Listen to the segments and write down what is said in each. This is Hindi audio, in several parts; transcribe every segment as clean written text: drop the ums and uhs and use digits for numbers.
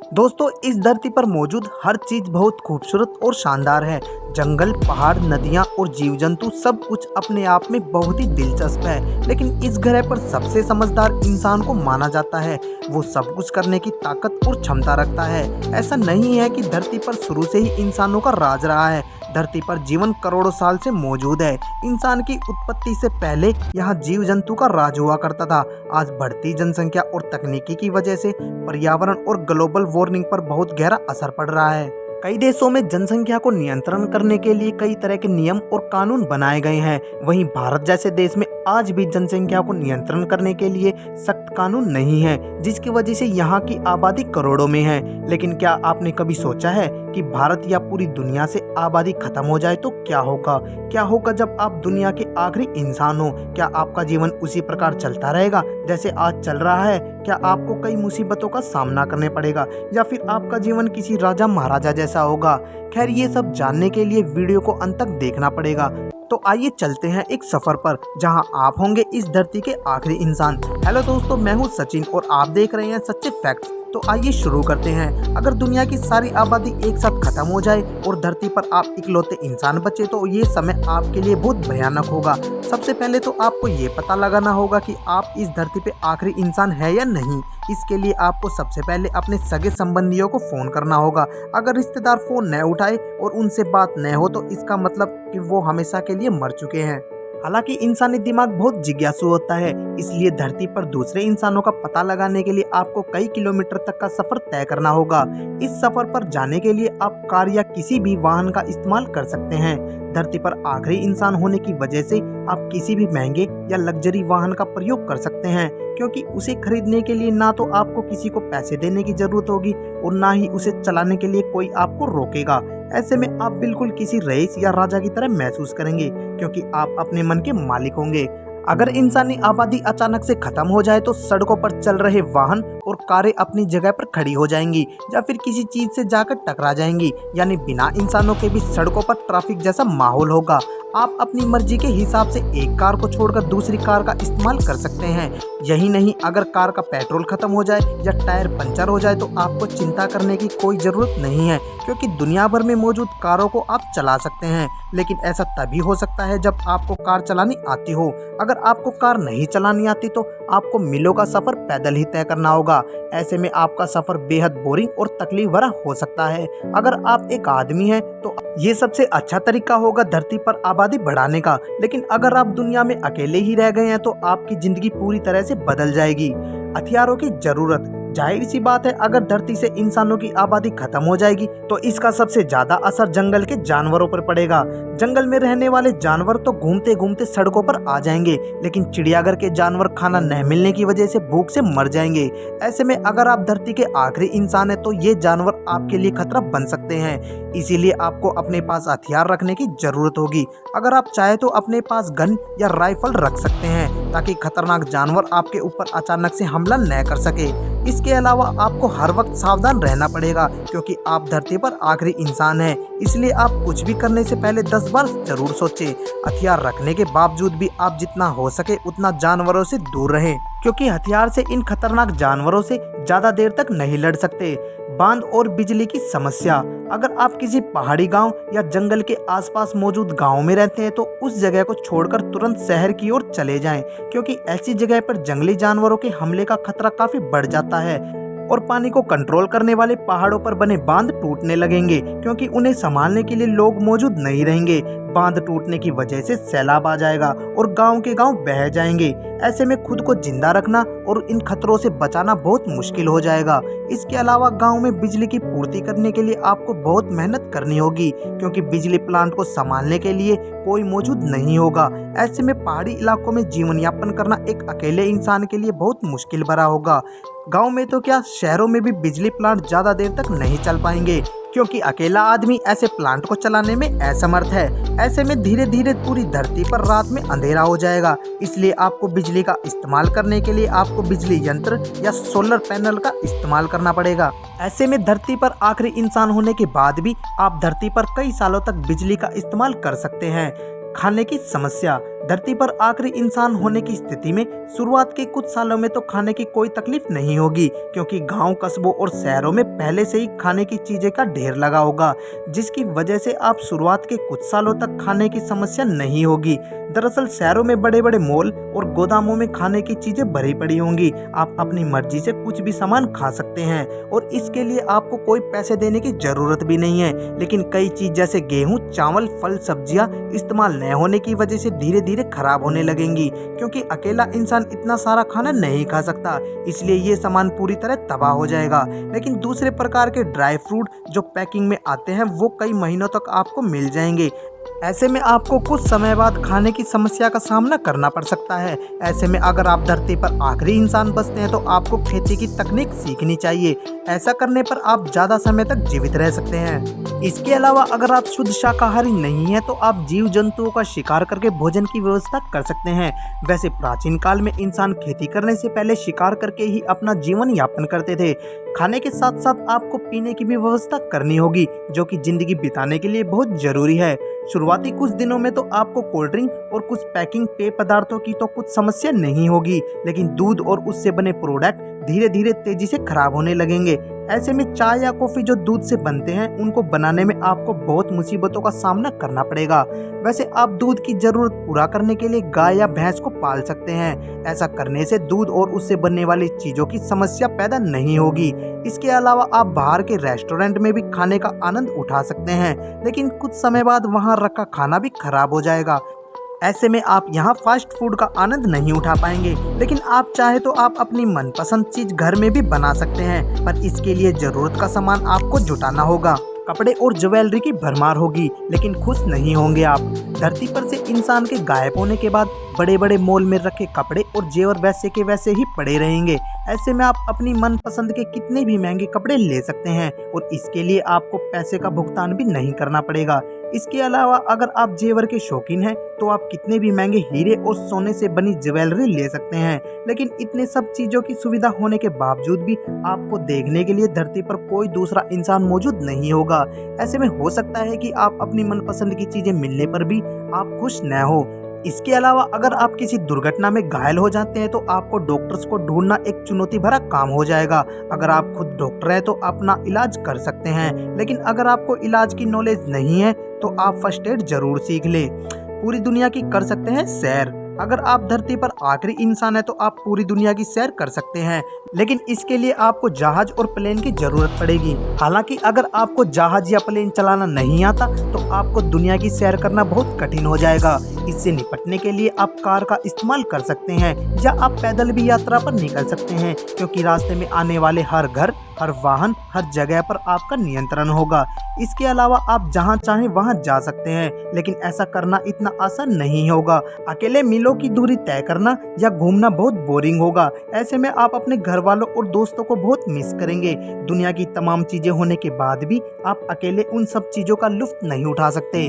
दोस्तों, इस धरती पर मौजूद हर चीज बहुत खूबसूरत और शानदार है। जंगल, पहाड़, नदियां और जीव जंतु सब कुछ अपने आप में बहुत ही दिलचस्प है। लेकिन इस ग्रह पर सबसे समझदार इंसान को माना जाता है। वो सब कुछ करने की ताकत और क्षमता रखता है। ऐसा नहीं है कि धरती पर शुरू से ही इंसानों का राज रहा है। धरती पर जीवन करोड़ों साल से मौजूद है। इंसान की उत्पत्ति से पहले यहाँ जीव जंतु का राज हुआ करता था। आज बढ़ती जनसंख्या और तकनीकी की वजह से पर्यावरण और ग्लोबल वार्मिंग पर बहुत गहरा असर पड़ रहा है। कई देशों में जनसंख्या को नियंत्रण करने के लिए कई तरह के नियम और कानून बनाए गए हैं। वहीं भारत जैसे देश में आज भी जनसंख्या को नियंत्रण करने के लिए सख्त कानून नहीं है, जिसकी वजह से यहाँ की आबादी करोड़ों में है। लेकिन क्या आपने कभी सोचा है कि भारत या पूरी दुनिया से आबादी खत्म हो जाए तो क्या होगा? क्या होगा जब आप दुनिया के आखिरी इंसान हो? क्या आपका जीवन उसी प्रकार चलता रहेगा जैसे आज चल रहा है? क्या आपको कई मुसीबतों का सामना करने पड़ेगा या फिर आपका जीवन किसी राजा महाराजा जैसा होगा? खैर, ये सब जानने के लिए वीडियो को अंत तक देखना पड़ेगा। तो आइए चलते हैं एक सफर पर जहां आप होंगे इस धरती के आखिरी इंसान। हेलो दोस्तों, मैं हूं सचिन और आप देख रहे हैं सच्चे फैक्ट्स। तो आइए शुरू करते हैं। अगर दुनिया की सारी आबादी एक साथ खत्म हो जाए और धरती पर आप इकलौते इंसान बचे तो ये समय आपके लिए बहुत भयानक होगा। सबसे पहले तो आपको ये पता लगाना होगा कि आप इस धरती पे आखिरी इंसान है या नहीं। इसके लिए आपको सबसे पहले अपने सगे संबंधियों को फ़ोन करना होगा। अगर रिश्तेदार फ़ोन न उठाए और उनसे बात न हो तो इसका मतलब कि वो हमेशा के लिए मर चुके हैं। हालांकि इंसानी दिमाग बहुत जिज्ञासु होता है, इसलिए धरती पर दूसरे इंसानों का पता लगाने के लिए आपको कई किलोमीटर तक का सफर तय करना होगा। इस सफर पर जाने के लिए आप कार या किसी भी वाहन का इस्तेमाल कर सकते हैं। धरती पर आखिरी इंसान होने की वजह से आप किसी भी महंगे या लग्जरी वाहन का प्रयोग कर सकते हैं, क्योंकि उसे खरीदने के लिए ना तो आपको किसी को पैसे देने की जरूरत होगी और ना ही उसे चलाने के लिए कोई आपको रोकेगा। ऐसे में आप बिल्कुल किसी रईस या राजा की तरह महसूस करेंगे, क्योंकि आप अपने मन के मालिक होंगे। अगर इंसानी आबादी अचानक से खत्म हो जाए तो सड़कों पर चल रहे वाहन और कारें अपनी जगह पर खड़ी हो जाएंगी या फिर किसी चीज से जाकर टकरा जाएंगी। यानी बिना इंसानों के भी सड़कों पर ट्रैफिक जैसा माहौल होगा। आप अपनी मर्जी के हिसाब से एक कार को छोड़कर दूसरी कार का इस्तेमाल कर सकते हैं। यही नहीं, अगर कार का पेट्रोल खत्म हो जाए या टायर पंचर हो जाए तो आपको चिंता करने की कोई ज़रूरत नहीं है, क्योंकि दुनिया भर में मौजूद कारों को आप चला सकते हैं। लेकिन ऐसा तभी हो सकता है जब आपको कार चलानी आती हो। अगर आपको कार नहीं चलानी आती तो आपको मीलों का सफ़र पैदल ही तय करना होगा। ऐसे में आपका सफ़र बेहद बोरिंग और तकलीफ भरा हो सकता है। अगर आप एक आदमी हैं तो ये सबसे अच्छा तरीका होगा धरती पर आबादी बढ़ाने का। लेकिन अगर आप दुनिया में अकेले ही रह गए हैं तो आपकी ज़िंदगी पूरी तरह से बदल जाएगी। हथियारों की ज़रूरत, जाहिर सी बात है, अगर धरती से इंसानों की आबादी खत्म हो जाएगी तो इसका सबसे ज्यादा असर जंगल के जानवरों पर पड़ेगा। जंगल में रहने वाले जानवर तो घूमते घूमते सड़कों पर आ जाएंगे, लेकिन चिड़ियाघर के जानवर खाना न मिलने की वजह से भूख से मर जाएंगे। ऐसे में अगर आप धरती के आखिरी इंसान हैं तो ये जानवर आपके लिए खतरा बन सकते हैं। इसीलिए आपको अपने पास हथियार रखने की जरूरत होगी। अगर आप चाहे तो अपने पास गन या राइफल रख सकते हैं, ताकि खतरनाक जानवर आपके ऊपर अचानक से हमला न कर सके। इसके अलावा आपको हर वक्त सावधान रहना पड़ेगा, क्योंकि आप धरती पर आखिरी इंसान हैं। इसलिए आप कुछ भी करने से पहले 10 बार जरूर सोचें। हथियार रखने के बावजूद भी आप जितना हो सके उतना जानवरों से दूर रहें, क्योंकि हथियार से इन खतरनाक जानवरों से ज्यादा देर तक नहीं लड़ सकते। बांध और बिजली की समस्या, अगर आप किसी पहाड़ी गांव या जंगल के आसपास मौजूद गांव में रहते हैं तो उस जगह को छोड़कर तुरंत शहर की ओर चले जाएं, क्योंकि ऐसी जगह पर जंगली जानवरों के हमले का खतरा काफी बढ़ जाता है और पानी को कंट्रोल करने वाले पहाड़ों पर बने बांध टूटने लगेंगे, क्योंकि उन्हें संभालने के लिए लोग मौजूद नहीं रहेंगे। बांध टूटने की वजह से सैलाब आ जाएगा और गांव के गांव बह जाएंगे। ऐसे में खुद को जिंदा रखना और इन खतरों से बचाना बहुत मुश्किल हो जाएगा। इसके अलावा गांव में बिजली की पूर्ति करने के लिए आपको बहुत मेहनत करनी होगी, क्योंकि बिजली प्लांट को संभालने के लिए कोई मौजूद नहीं होगा। ऐसे में पहाड़ी इलाकों में जीवन यापन करना एक अकेले इंसान के लिए बहुत मुश्किल भरा होगा। गांव में तो क्या, शहरों में भी बिजली प्लांट ज्यादा देर तक नहीं चल पाएंगे, क्योंकि अकेला आदमी ऐसे प्लांट को चलाने में असमर्थ है। ऐसे में धीरे धीरे पूरी धरती पर रात में अंधेरा हो जाएगा। इसलिए आपको बिजली का इस्तेमाल करने के लिए आपको बिजली यंत्र या सोलर पैनल का इस्तेमाल करना पड़ेगा। ऐसे में धरती पर आखिरी इंसान होने के बाद भी आप धरती पर कई सालों तक बिजली का इस्तेमाल कर सकते हैं। खाने की समस्या, धरती पर आखिरी इंसान होने की स्थिति में शुरुआत के कुछ सालों में तो खाने की कोई तकलीफ नहीं होगी, क्योंकि गांव, कस्बों और शहरों में पहले से ही खाने की चीजें का ढेर लगा होगा, जिसकी वजह से आप शुरुआत के कुछ सालों तक खाने की समस्या नहीं होगी। दरअसल शहरों में बड़े बड़े मॉल और गोदामों में खाने की चीजें भरी पड़ी होंगी। आप अपनी मर्जी से कुछ भी सामान खा सकते हैं और इसके लिए आपको कोई पैसे देने की जरूरत भी नहीं है। लेकिन कई चीज जैसे गेहूं, चावल, फल, सब्जियां इस्तेमाल न होने की वजह से धीरे धीरे खराब होने लगेंगी, क्योंकि अकेला इंसान इतना सारा खाना नहीं खा सकता, इसलिए ये सामान पूरी तरह तबाह हो जाएगा। लेकिन दूसरे प्रकार के ड्राई फ्रूट जो पैकिंग में आते हैं वो कई महीनों तक आपको मिल जाएंगे। ऐसे में आपको कुछ समय बाद खाने की समस्या का सामना करना पड़ सकता है। ऐसे में अगर आप धरती पर आखिरी इंसान बचते हैं तो आपको खेती की तकनीक सीखनी चाहिए। ऐसा करने पर आप ज्यादा समय तक जीवित रह सकते हैं। इसके अलावा अगर आप शुद्ध शाकाहारी नहीं हैं तो आप जीव जंतुओं का शिकार करके भोजन की व्यवस्था कर सकते हैं। वैसे प्राचीन काल में इंसान खेती करने से पहले शिकार करके ही अपना जीवन यापन करते थे। खाने के साथ साथ आपको पीने की भी व्यवस्था करनी होगी, जो कि जिंदगी बिताने के लिए बहुत जरूरी है। शुरुआती कुछ दिनों में तो आपको कोल्ड ड्रिंक और कुछ पैकिंग पेय पदार्थों की तो कुछ समस्या नहीं होगी, लेकिन दूध और उससे बने प्रोडक्ट धीरे धीरे तेजी से खराब होने लगेंगे। ऐसे में चाय या कॉफी जो दूध से बनते हैं उनको बनाने में आपको बहुत मुसीबतों का सामना करना पड़ेगा। वैसे आप दूध की जरूरत पूरा करने के लिए गाय या भैंस को पाल सकते हैं। ऐसा करने से दूध और उससे बनने वाली चीजों की समस्या पैदा नहीं होगी। इसके अलावा आप बाहर के रेस्टोरेंट में भी खाने का आनंद उठा सकते हैं, लेकिन कुछ समय बाद वहां रखा खाना भी खराब हो जाएगा। ऐसे में आप यहाँ फास्ट फूड का आनंद नहीं उठा पाएंगे। लेकिन आप चाहे तो आप अपनी मनपसंद चीज घर में भी बना सकते हैं, पर इसके लिए जरूरत का सामान आपको जुटाना होगा। कपड़े और ज्वेलरी की भरमार होगी, लेकिन खुश नहीं होंगे आप। धरती पर से इंसान के गायब होने के बाद बड़े बड़े मॉल में रखे कपड़े और जेवर वैसे के वैसे ही पड़े रहेंगे। ऐसे में आप अपनी मनपसंद के कितने भी महंगे कपड़े ले सकते हैं और इसके लिए आपको पैसे का भुगतान भी नहीं करना पड़ेगा। इसके अलावा अगर आप जेवर के शौकीन हैं तो आप कितने भी महंगे हीरे और सोने से बनी ज्वेलरी ले सकते हैं। लेकिन इतने सब चीजों की सुविधा होने के बावजूद भी आपको देखने के लिए धरती पर कोई दूसरा इंसान मौजूद नहीं होगा। ऐसे में हो सकता है कि आप अपनी मनपसंद की चीजें मिलने पर भी आप खुश न हो। इसके अलावा अगर आप किसी दुर्घटना में घायल हो जाते हैं तो आपको डॉक्टर्स को ढूंढना एक चुनौती भरा काम हो जाएगा। अगर आप खुद डॉक्टर हैं तो अपना इलाज कर सकते हैं, लेकिन अगर आपको इलाज की नॉलेज नहीं है तो आप फर्स्ट एड जरूर सीख ले। पूरी दुनिया की कर सकते हैं सैर। अगर आप धरती पर आखिरी इंसान है तो आप पूरी दुनिया की सैर कर सकते हैं, लेकिन इसके लिए आपको जहाज और प्लेन की जरूरत पड़ेगी। हालांकि अगर आपको जहाज या प्लेन चलाना नहीं आता तो आपको दुनिया की सैर करना बहुत कठिन हो जाएगा। इससे निपटने के लिए आप कार का इस्तेमाल कर सकते हैं या आप पैदल भी यात्रा पर निकल सकते हैं, क्योंकि रास्ते में आने वाले हर घर, हर वाहन, हर जगह पर आपका नियंत्रण होगा। इसके अलावा आप जहां चाहें वहां जा सकते हैं, लेकिन ऐसा करना इतना आसान नहीं होगा। अकेले मीलों की दूरी तय करना या घूमना बहुत बोरिंग होगा। ऐसे में आप अपने घर वालों और दोस्तों को बहुत मिस करेंगे। दुनिया की तमाम चीजें होने के बाद भी आप अकेले उन सब चीजों का लुत्फ नहीं उठा सकते।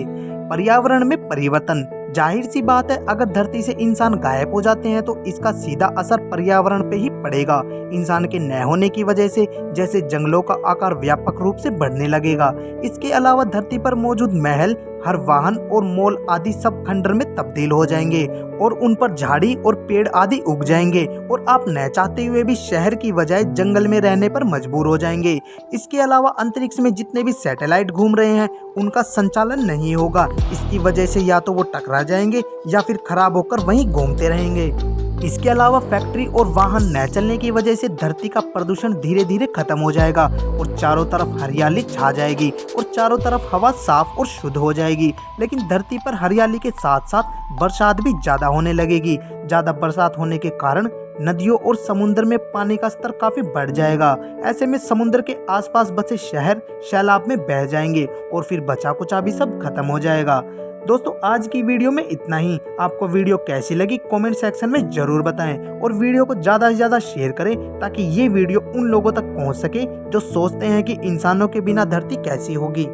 पर्यावरण में परिवर्तन, जाहिर सी बात है अगर धरती से इंसान गायब हो जाते हैं तो इसका सीधा असर पर्यावरण पे ही पड़ेगा। इंसान के न होने की वजह से जैसे जंगलों का आकार व्यापक रूप से बढ़ने लगेगा। इसके अलावा धरती पर मौजूद महल, हर वाहन और मॉल आदि सब खंडर में तब्दील हो जाएंगे और उन पर झाड़ी और पेड़ आदि उग जाएंगे और आप न चाहते हुए भी शहर की बजाय जंगल में रहने पर मजबूर हो जाएंगे। इसके अलावा अंतरिक्ष में जितने भी सैटेलाइट घूम रहे हैं उनका संचालन नहीं होगा। इसकी वजह से या तो वो टकरा जाएंगे या फिर खराब होकर वहीं घूमते रहेंगे। इसके अलावा फैक्ट्री और वाहन न चलने की वजह से धरती का प्रदूषण धीरे धीरे खत्म हो जाएगा और चारों तरफ हरियाली छा जाएगी और चारों तरफ हवा साफ और शुद्ध हो जाएगी। लेकिन धरती पर हरियाली के साथ साथ बरसात भी ज्यादा होने लगेगी। ज्यादा बरसात होने के कारण नदियों और समुद्र में पानी का स्तर काफी बढ़ जाएगा। ऐसे में समुद्र के आसपास बसे शहर सैलाब में बह जाएंगे और फिर बचा कुचा भी सब खत्म हो जाएगा। दोस्तों आज की वीडियो में इतना ही। आपको वीडियो कैसी लगी कमेंट सेक्शन में जरूर बताएं और वीडियो को ज़्यादा से ज़्यादा शेयर करें ताकि ये वीडियो उन लोगों तक पहुंच सके जो सोचते हैं कि इंसानों के बिना धरती कैसी होगी।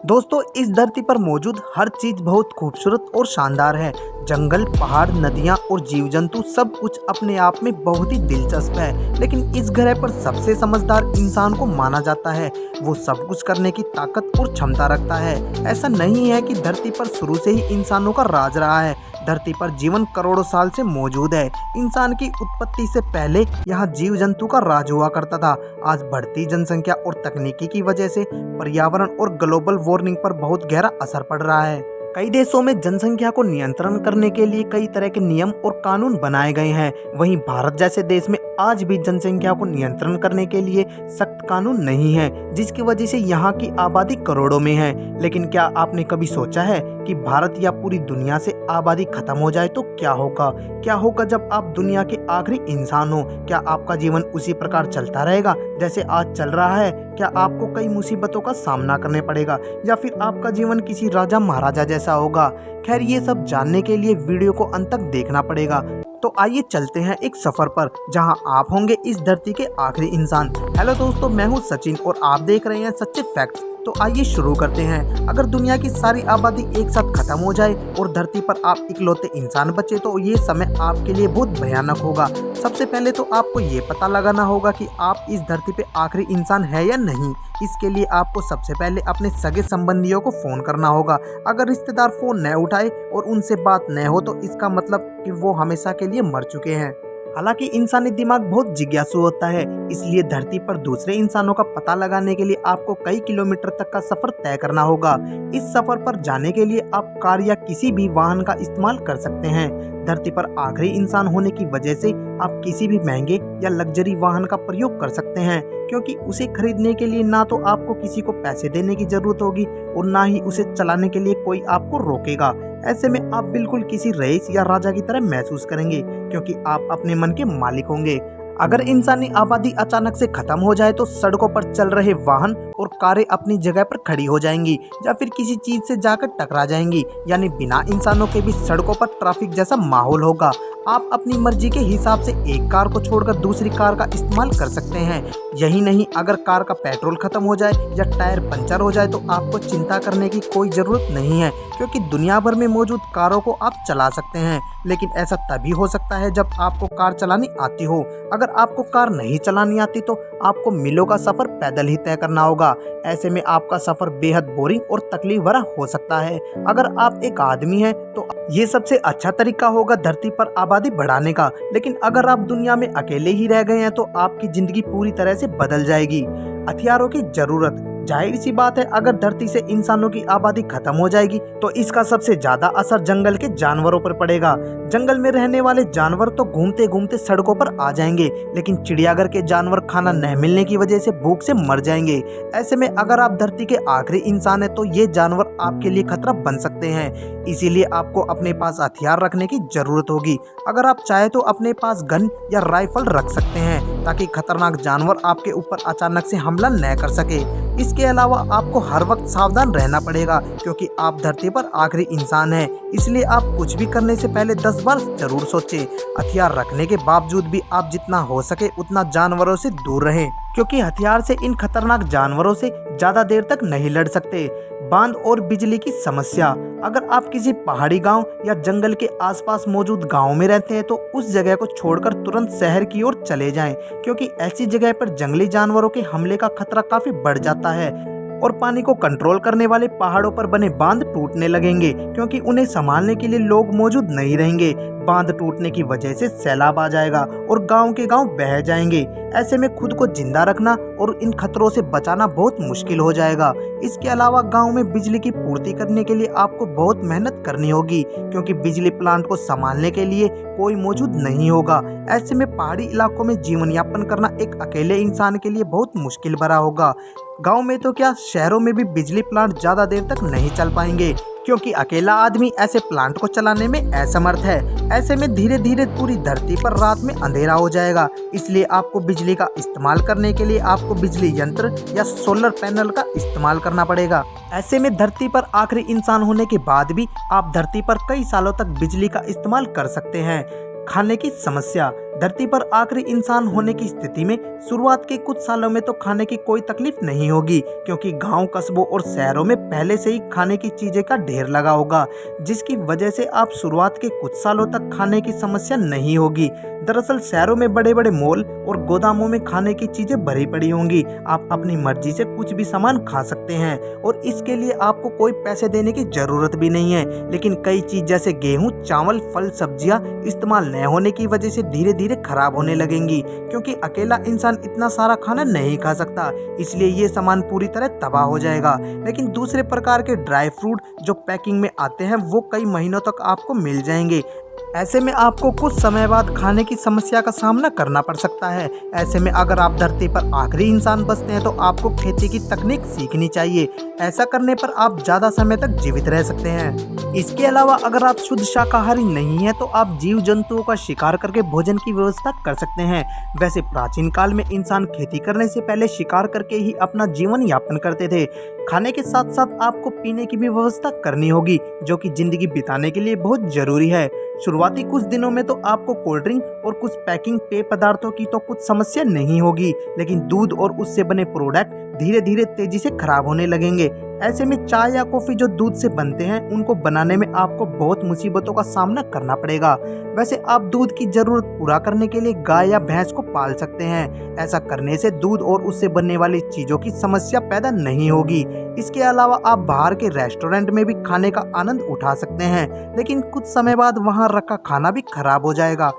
दोस्तों, इस धरती पर मौजूद हर चीज बहुत खूबसूरत और शानदार है। जंगल, पहाड़, नदियाँ और जीव जंतु सब कुछ अपने आप में बहुत ही दिलचस्प है। लेकिन इस ग्रह पर सबसे समझदार इंसान को माना जाता है। वो सब कुछ करने की ताकत और क्षमता रखता है। ऐसा नहीं है कि धरती पर शुरू से ही इंसानों का राज रहा है। धरती पर जीवन करोड़ों साल से मौजूद है। इंसान की उत्पत्ति से पहले यहाँ जीव जंतु का राज हुआ करता था। आज बढ़ती जनसंख्या और तकनीकी की वजह से पर्यावरण और ग्लोबल वार्मिंग पर बहुत गहरा असर पड़ रहा है। कई देशों में जनसंख्या को नियंत्रण करने के लिए कई तरह के नियम और कानून बनाए गए हैं। वहीं भारत जैसे देश में आज भी जनसंख्या को नियंत्रण करने के लिए सख्त कानून नहीं है, जिसकी वजह से यहाँ की आबादी करोड़ों में है। लेकिन क्या आपने कभी सोचा है कि भारत या पूरी दुनिया से आबादी खत्म हो जाए तो क्या होगा? क्या होगा जब आप दुनिया के आखिरी इंसान हो? क्या आपका जीवन उसी प्रकार चलता रहेगा जैसे आज चल रहा है? क्या आपको कई मुसीबतों का सामना करने पड़ेगा या फिर आपका जीवन किसी राजा महाराजा जैसा होगा? खैर, ये सब जानने के लिए वीडियो को अंत तक देखना पड़ेगा। तो आइए चलते हैं एक सफर पर जहां आप होंगे इस धरती के आखिरी इंसान। हेलो दोस्तों, मैं हूं सचिन और आप देख रहे हैं सच्चे फैक्ट्स। तो आइए शुरू करते हैं। अगर दुनिया की सारी आबादी एक साथ खत्म हो जाए और धरती पर आप इकलौते इंसान बचे तो ये समय आपके लिए बहुत भयानक होगा। सबसे पहले तो आपको ये पता लगाना होगा कि आप इस धरती पे आखिरी इंसान है या नहीं। इसके लिए आपको सबसे पहले अपने सगे संबंधियों को फ़ोन करना होगा। अगर रिश्तेदार फ़ोन न उठाए और उनसे बात न हो तो इसका मतलब कि वो हमेशा के लिए मर चुके हैं। हालांकि इंसानी दिमाग बहुत जिज्ञासु होता है, इसलिए धरती पर दूसरे इंसानों का पता लगाने के लिए आपको कई किलोमीटर तक का सफर तय करना होगा। इस सफर पर जाने के लिए आप कार या किसी भी वाहन का इस्तेमाल कर सकते हैं। धरती पर आखिरी इंसान होने की वजह से आप किसी भी महंगे या लग्जरी वाहन का प्रयोग कर सकते हैं, क्योंकि उसे खरीदने के लिए ना तो आपको किसी को पैसे देने की जरूरत होगी और ना ही उसे चलाने के लिए कोई आपको रोकेगा। ऐसे में आप बिल्कुल किसी रईस या राजा की तरह महसूस करेंगे, क्योंकि आप अपने मन के मालिक होंगे। अगर इंसानी आबादी अचानक से खत्म हो जाए तो सड़कों पर चल रहे वाहन और कारें अपनी जगह पर खड़ी हो जाएंगी या फिर किसी चीज से जाकर टकरा जाएंगी, यानी बिना इंसानों के भी सड़कों पर ट्रैफिक जैसा माहौल होगा। आप अपनी मर्जी के हिसाब से एक कार को छोड़कर दूसरी कार का इस्तेमाल कर सकते हैं। यही नहीं, अगर कार का पेट्रोल खत्म हो जाए या टायर पंचर हो जाए तो आपको चिंता करने की कोई ज़रूरत नहीं है, क्योंकि दुनिया भर में मौजूद कारों को आप चला सकते हैं। लेकिन ऐसा तभी हो सकता है जब आपको कार चलानी आती हो। अगर आपको कार नहीं चलानी आती तो आपको मीलों का सफ़र पैदल ही तय करना होगा। ऐसे में आपका सफ़र बेहद बोरिंग और तकलीफ भरा हो सकता है। अगर आप एक आदमी हैं तो ये सबसे अच्छा तरीका होगा धरती पर आबादी बढ़ाने का। लेकिन अगर आप दुनिया में अकेले ही रह गए हैं तो आपकी ज़िंदगी पूरी तरह से बदल जाएगी। हथियारों की ज़रूरत, जाहिर सी बात है, अगर धरती से इंसानों की आबादी खत्म हो जाएगी तो इसका सबसे ज्यादा असर जंगल के जानवरों पर पड़ेगा। जंगल में रहने वाले जानवर तो घूमते घूमते सड़कों पर आ जाएंगे, लेकिन चिड़ियाघर के जानवर खाना न मिलने की वजह से भूख से मर जाएंगे। ऐसे में अगर आप धरती के आखिरी इंसान हैं तो ये जानवर आपके लिए खतरा बन सकते हैं। इसीलिए आपको अपने पास हथियार रखने की जरूरत होगी। अगर आप चाहे तो अपने पास गन या राइफल रख सकते हैं, ताकि खतरनाक जानवर आपके ऊपर अचानक से हमला न कर सके। इसके अलावा आपको हर वक्त सावधान रहना पड़ेगा, क्योंकि आप धरती पर आखिरी इंसान हैं। इसलिए आप कुछ भी करने से पहले 10 बार जरूर सोचें। हथियार रखने के बावजूद भी आप जितना हो सके उतना जानवरों से दूर रहें, क्योंकि हथियार से इन खतरनाक जानवरों से ज्यादा देर तक नहीं लड़ सकते। बांध और बिजली की समस्या, अगर आप किसी पहाड़ी गांव या जंगल के आसपास मौजूद गांव में रहते हैं तो उस जगह को छोड़कर तुरंत शहर की ओर चले जाएं, क्योंकि ऐसी जगह पर जंगली जानवरों के हमले का खतरा काफी बढ़ जाता है और पानी को कंट्रोल करने वाले पहाड़ों पर बने बांध टूटने लगेंगे, क्योंकि उन्हें संभालने के लिए लोग मौजूद नहीं रहेंगे। बांध टूटने की वजह से सैलाब आ जाएगा और गांव के गांव बह जाएंगे। ऐसे में खुद को जिंदा रखना और इन खतरों से बचाना बहुत मुश्किल हो जाएगा। इसके अलावा गांव में बिजली की पूर्ति करने के लिए आपको बहुत मेहनत करनी होगी, क्योंकि बिजली प्लांट को संभालने के लिए कोई मौजूद नहीं होगा। ऐसे में पहाड़ी इलाकों में जीवन यापन करना एक अकेले इंसान के लिए बहुत मुश्किल भरा होगा। गांव में तो क्या, शहरों में भी बिजली प्लांट ज्यादा देर तक नहीं चल पाएंगे, क्योंकि अकेला आदमी ऐसे प्लांट को चलाने में असमर्थ है। ऐसे में धीरे धीरे पूरी धरती पर रात में अंधेरा हो जाएगा। इसलिए आपको बिजली का इस्तेमाल करने के लिए आपको बिजली यंत्र या सोलर पैनल का इस्तेमाल करना पड़ेगा। ऐसे में धरती पर आखिरी इंसान होने के बाद भी आप धरती पर कई सालों तक बिजली का इस्तेमाल कर सकते हैं। खाने की समस्या, धरती पर आखिरी इंसान होने की स्थिति में शुरुआत के कुछ सालों में तो खाने की कोई तकलीफ नहीं होगी, क्योंकि गांव, कस्बों और शहरों में पहले से ही खाने की चीजें का ढेर लगा होगा, जिसकी वजह से आप शुरुआत के कुछ सालों तक खाने की समस्या नहीं होगी। दरअसल शहरों में बड़े बड़े मॉल और गोदामों में खाने की चीजें भरी पड़ी होंगी। आप अपनी मर्जी से कुछ भी सामान खा सकते हैं और इसके लिए आपको कोई पैसे देने की जरूरत भी नहीं है। लेकिन कई चीज जैसे गेहूं, चावल, फल, सब्जियां इस्तेमाल न होने की वजह से धीरे धीरे खराब होने लगेंगी, क्योंकि अकेला इंसान इतना सारा खाना नहीं खा सकता, इसलिए ये सामान पूरी तरह तबाह हो जाएगा। लेकिन दूसरे प्रकार के ड्राई फ्रूट जो पैकिंग में आते हैं वो कई महीनों तक आपको मिल जाएंगे। ऐसे में आपको कुछ समय बाद खाने की समस्या का सामना करना पड़ सकता है। ऐसे में अगर आप धरती पर आखिरी इंसान बचते हैं तो आपको खेती की तकनीक सीखनी चाहिए। ऐसा करने पर आप ज़्यादा समय तक जीवित रह सकते हैं। इसके अलावा अगर आप शुद्ध शाकाहारी नहीं हैं तो आप जीव जंतुओं का शिकार करके भोजन की व्यवस्था कर सकते हैं। वैसे प्राचीन काल में इंसान खेती करने से पहले शिकार करके ही अपना जीवन यापन करते थे। खाने के साथ साथ आपको पीने की भी व्यवस्था करनी होगी, जो कि जिंदगी बिताने के लिए बहुत जरूरी है। शुरुआती कुछ दिनों में तो आपको कोल्ड ड्रिंक और कुछ पैकिंग पेय पदार्थों की तो कुछ समस्या नहीं होगी, लेकिन दूध और उससे बने प्रोडक्ट धीरे धीरे तेजी से खराब होने लगेंगे। ऐसे में चाय या कॉफी जो दूध से बनते हैं उनको बनाने में आपको बहुत मुसीबतों का सामना करना पड़ेगा। वैसे आप दूध की जरूरत पूरा करने के लिए गाय या भैंस को पाल सकते हैं। ऐसा करने से दूध और उससे बनने वाली चीजों की समस्या पैदा नहीं होगी। इसके अलावा आप बाहर के रेस्टोरेंट में भी खाने का आनंद उठा सकते हैं, लेकिन कुछ समय बाद वहां रखा खाना भी खराब हो जाएगा।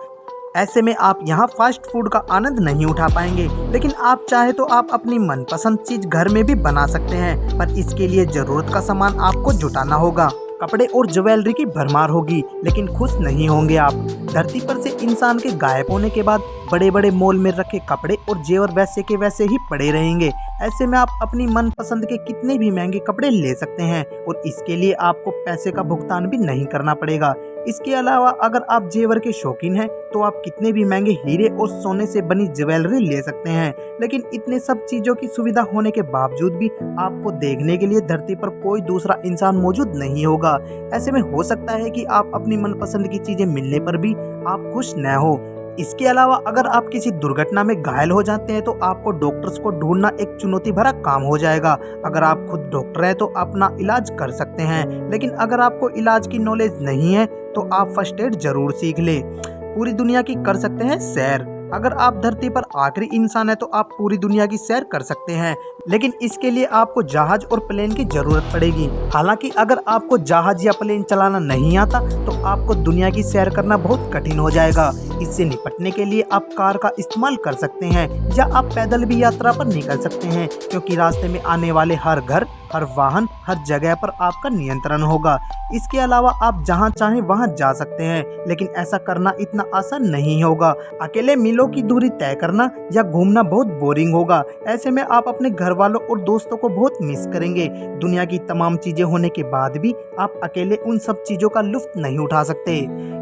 ऐसे में आप यहाँ फास्ट फूड का आनंद नहीं उठा पाएंगे। लेकिन आप चाहे तो आप अपनी मनपसंद चीज घर में भी बना सकते हैं, पर इसके लिए जरूरत का सामान आपको जुटाना होगा। कपड़े और ज्वेलरी की भरमार होगी, लेकिन खुश नहीं होंगे आप। धरती पर से इंसान के गायब होने के बाद बड़े बड़े मॉल में रखे कपड़े और जेवर वैसे के वैसे ही पड़े रहेंगे। ऐसे में आप अपनी मनपसंद के कितने भी महंगे कपड़े ले सकते हैं और इसके लिए आपको पैसे का भुगतान भी नहीं करना पड़ेगा। इसके अलावा अगर आप जेवर के शौकीन हैं तो आप कितने भी महंगे हीरे और सोने से बनी ज्वेलरी ले सकते हैं। लेकिन इतने सब चीजों की सुविधा होने के बावजूद भी आपको देखने के लिए धरती पर कोई दूसरा इंसान मौजूद नहीं होगा। ऐसे में हो सकता है कि आप अपनी मनपसंद की चीजें मिलने पर भी आप खुश न हो। इसके अलावा अगर आप किसी दुर्घटना में घायल हो जाते हैं तो आपको डॉक्टर्स को ढूंढना एक चुनौती भरा काम हो जाएगा। अगर आप खुद डॉक्टर हैं तो अपना इलाज कर सकते हैं, लेकिन अगर आपको इलाज की नॉलेज नहीं है तो आप फर्स्ट एड जरूर सीख ले। पूरी दुनिया की कर सकते हैं सैर। अगर आप धरती पर आखिरी इंसान है तो आप पूरी दुनिया की सैर कर सकते हैं, लेकिन इसके लिए आपको जहाज और प्लेन की जरूरत पड़ेगी। हालांकि अगर आपको जहाज या प्लेन चलाना नहीं आता तो आपको दुनिया की सैर करना बहुत कठिन हो जाएगा। इससे निपटने के लिए आप कार का इस्तेमाल कर सकते हैं या आप पैदल भी यात्रा पर निकल सकते हैं, क्योंकि रास्ते में आने वाले हर घर, हर वाहन, हर जगह पर आपका नियंत्रण होगा। इसके अलावा आप जहां चाहें वहां जा सकते हैं, लेकिन ऐसा करना इतना आसान नहीं होगा। अकेले मीलों की दूरी तय करना या घूमना बहुत बोरिंग होगा। ऐसे में आप अपने घर वालों और दोस्तों को बहुत मिस करेंगे। दुनिया की तमाम चीजें होने के बाद भी आप अकेले उन सब चीजों का लुत्फ नहीं उठा सकते।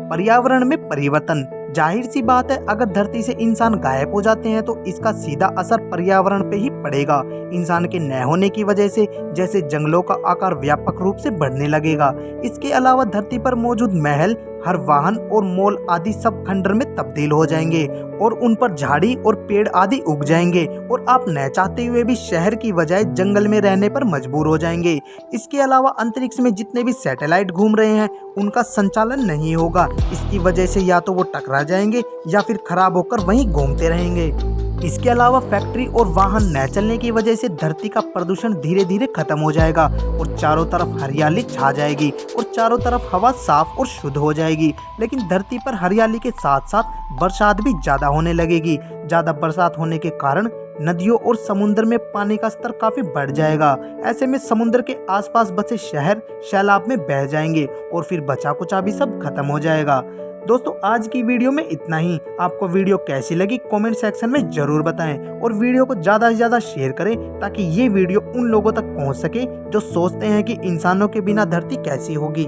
पर्यावरण में परिवर्तन, जाहिर सी बात है अगर धरती से इंसान गायब हो जाते हैं तो इसका सीधा असर पर्यावरण पे ही पड़ेगा। इंसान के न होने की वजह से जैसे जंगलों का आकार व्यापक रूप से बढ़ने लगेगा। इसके अलावा धरती पर मौजूद महल, हर वाहन और मॉल आदि सब खंडर में तब्दील हो जाएंगे और उन पर झाड़ी और पेड़ आदि उग जाएंगे और आप न चाहते हुए भी शहर की बजाय जंगल में रहने पर मजबूर हो जाएंगे। इसके अलावा अंतरिक्ष में जितने भी सैटेलाइट घूम रहे हैं उनका संचालन नहीं होगा। इसकी वजह से या तो वो टकरा जाएंगे या फिर खराब होकर वहीं घूमते रहेंगे। इसके अलावा फैक्ट्री और वाहन न चलने की वजह से धरती का प्रदूषण धीरे धीरे खत्म हो जाएगा और चारों तरफ हरियाली छा जाएगी और चारों तरफ हवा साफ और शुद्ध हो जाएगी। लेकिन धरती पर हरियाली के साथ साथ बरसात भी ज्यादा होने लगेगी। ज्यादा बरसात होने के कारण नदियों और समुद्र में पानी का स्तर काफी बढ़ जाएगा। ऐसे में समुद्र के आसपास बसे शहर सैलाब में बह जाएंगे और फिर बचा कुचा भी सब खत्म हो जाएगा। दोस्तों आज की वीडियो में इतना ही। आपको वीडियो कैसी लगी कमेंट सेक्शन में जरूर बताएं और वीडियो को ज़्यादा से ज़्यादा शेयर करें ताकि ये वीडियो उन लोगों तक पहुंच सके जो सोचते हैं कि इंसानों के बिना धरती कैसी होगी।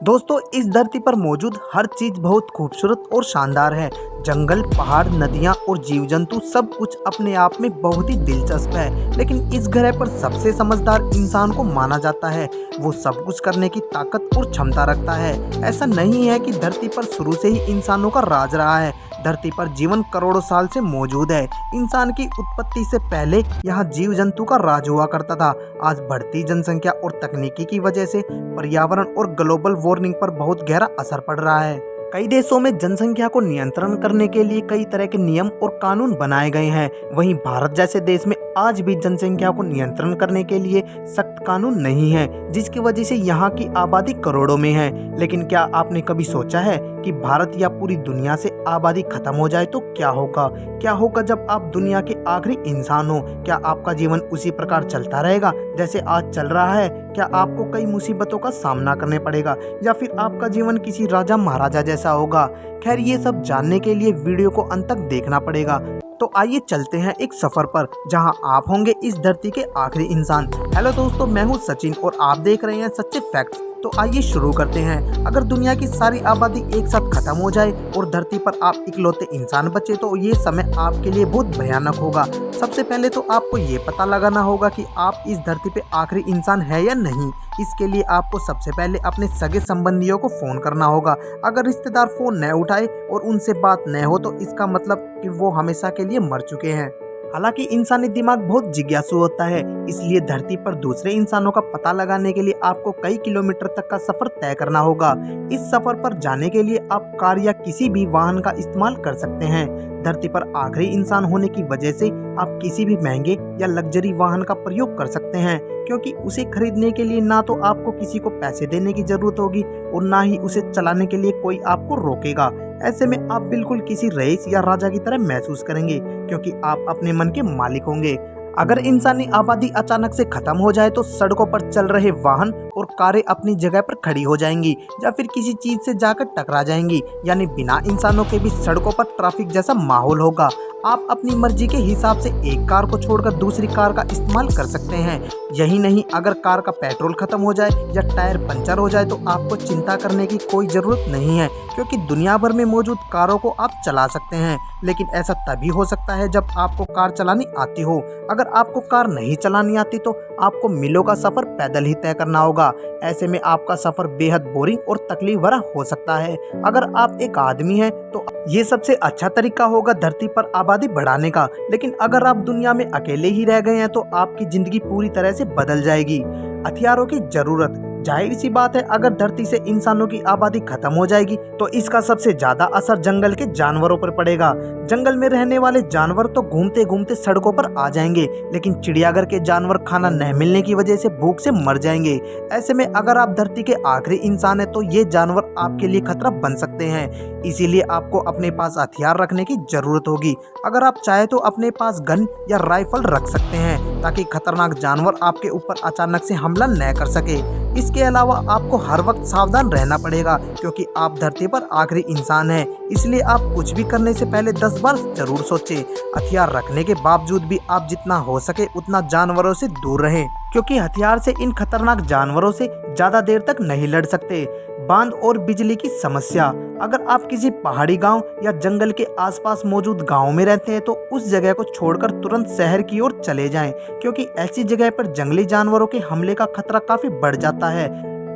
दोस्तों, इस धरती पर मौजूद हर चीज बहुत खूबसूरत और शानदार है। जंगल, पहाड़, नदियाँ और जीव जंतु सब कुछ अपने आप में बहुत ही दिलचस्प है। लेकिन इस ग्रह पर सबसे समझदार इंसान को माना जाता है। वो सब कुछ करने की ताकत और क्षमता रखता है। ऐसा नहीं है कि धरती पर शुरू से ही इंसानों का राज रहा है। धरती पर जीवन करोड़ों साल से मौजूद है। इंसान की उत्पत्ति से पहले यहाँ जीव जंतु का राज हुआ करता था। आज बढ़ती जनसंख्या और तकनीकी की वजह से पर्यावरण और ग्लोबल वार्मिंग पर बहुत गहरा असर पड़ रहा है। कई देशों में जनसंख्या को नियंत्रण करने के लिए कई तरह के नियम और कानून बनाए गए हैं। वहीं भारत जैसे देश में आज भी जनसंख्या को नियंत्रण करने के लिए सख्त कानून नहीं है, जिसकी वजह से यहाँ की आबादी करोड़ों में है। लेकिन क्या आपने कभी सोचा है कि भारत या पूरी दुनिया से आबादी खत्म हो जाए तो क्या होगा? क्या होगा जब आप दुनिया के आखिरी इंसान हो? क्या आपका जीवन उसी प्रकार चलता रहेगा जैसे आज चल रहा है? क्या आपको कई मुसीबतों का सामना करने पड़ेगा या फिर आपका जीवन किसी राजा महाराजा जैसा होगा? खैर, ये सब जानने के लिए वीडियो को अंत तक देखना पड़ेगा। तो आइए चलते हैं एक सफर पर, जहां आप होंगे इस धरती के आखिरी इंसान। हेलो दोस्तों, मैं हूं सचिन और आप देख रहे हैं सच्चे फैक्ट्स। तो आइए शुरू करते हैं। अगर दुनिया की सारी आबादी एक साथ खत्म हो जाए और धरती पर आप इकलौते इंसान बचे तो ये समय आपके लिए बहुत भयानक होगा। सबसे पहले तो आपको ये पता लगाना होगा कि आप इस धरती पे आखिरी इंसान है या नहीं। इसके लिए आपको सबसे पहले अपने सगे संबंधियों को फोन करना होगा। अगर रिश्तेदार फोन न उठाए और उनसे बात न हो तो इसका मतलब कि वो हमेशा के लिए मर चुके हैं। हालांकि इंसानी दिमाग बहुत जिज्ञासु होता है, इसलिए धरती पर दूसरे इंसानों का पता लगाने के लिए आपको कई किलोमीटर तक का सफर तय करना होगा। इस सफर पर जाने के लिए आप कार या किसी भी वाहन का इस्तेमाल कर सकते हैं। धरती पर आखिरी इंसान होने की वजह से आप किसी भी महंगे या लग्जरी वाहन का प्रयोग कर सकते हैं, क्योंकि उसे खरीदने के लिए ना तो आपको किसी को पैसे देने की जरूरत होगी और ना ही उसे चलाने के लिए कोई आपको रोकेगा। ऐसे में आप बिल्कुल किसी रईस या राजा की तरह महसूस करेंगे, क्योंकि आप अपने मन के मालिक होंगे। अगर इंसानी आबादी अचानक से खत्म हो जाए तो सड़कों पर चल रहे वाहन और कारें अपनी जगह पर खड़ी हो जाएंगी या फिर किसी चीज से जाकर टकरा जाएंगी, यानी बिना इंसानों के भी सड़कों पर ट्रैफिक जैसा माहौल होगा। आप अपनी मर्जी के हिसाब से एक कार को छोड़कर दूसरी कार का इस्तेमाल कर सकते हैं। यही नहीं, अगर कार का पेट्रोल खत्म हो जाए या टायर पंचर हो जाए तो आपको चिंता करने की कोई ज़रूरत नहीं है, क्योंकि दुनिया भर में मौजूद कारों को आप चला सकते हैं। लेकिन ऐसा तभी हो सकता है जब आपको कार चलानी आती हो। अगर आपको कार नहीं चलानी आती तो आपको मीलों का सफ़र पैदल ही तय करना होगा। ऐसे में आपका सफ़र बेहद बोरिंग और तकलीफ भरा हो सकता है। अगर आप एक आदमी हैं तो ये सबसे अच्छा तरीका होगा धरती पर आबादी बढ़ाने का। लेकिन अगर आप दुनिया में अकेले ही रह गए हैं तो आपकी ज़िंदगी पूरी तरह से बदल जाएगी। हथियारों की ज़रूरत, जाहिर सी बात है, अगर धरती से इंसानों की आबादी खत्म हो जाएगी तो इसका सबसे ज्यादा असर जंगल के जानवरों पर पड़ेगा। जंगल में रहने वाले जानवर तो घूमते घूमते सड़कों पर आ जाएंगे, लेकिन चिड़ियाघर के जानवर खाना न मिलने की वजह से भूख से मर जाएंगे। ऐसे में अगर आप धरती के आखिरी इंसान हैं तो ये जानवर आपके लिए खतरा बन सकते हैं। इसीलिए आपको अपने पास हथियार रखने की जरूरत होगी। अगर आप चाहे तो अपने पास गन या राइफल रख सकते हैं, ताकि खतरनाक जानवर आपके ऊपर अचानक से हमला न कर सके। इसके अलावा आपको हर वक्त सावधान रहना पड़ेगा, क्योंकि आप धरती पर आखिरी इंसान हैं। इसलिए आप कुछ भी करने से पहले 10 बार जरूर सोचें। हथियार रखने के बावजूद भी आप जितना हो सके उतना जानवरों से दूर रहें, क्योंकि हथियार से इन खतरनाक जानवरों से ज्यादा देर तक नहीं लड़ सकते। बांध और बिजली की समस्या, अगर आप किसी पहाड़ी गांव या जंगल के आसपास मौजूद गांव में रहते हैं तो उस जगह को छोड़कर तुरंत शहर की ओर चले जाएं, क्योंकि ऐसी जगह पर जंगली जानवरों के हमले का खतरा काफी बढ़ जाता है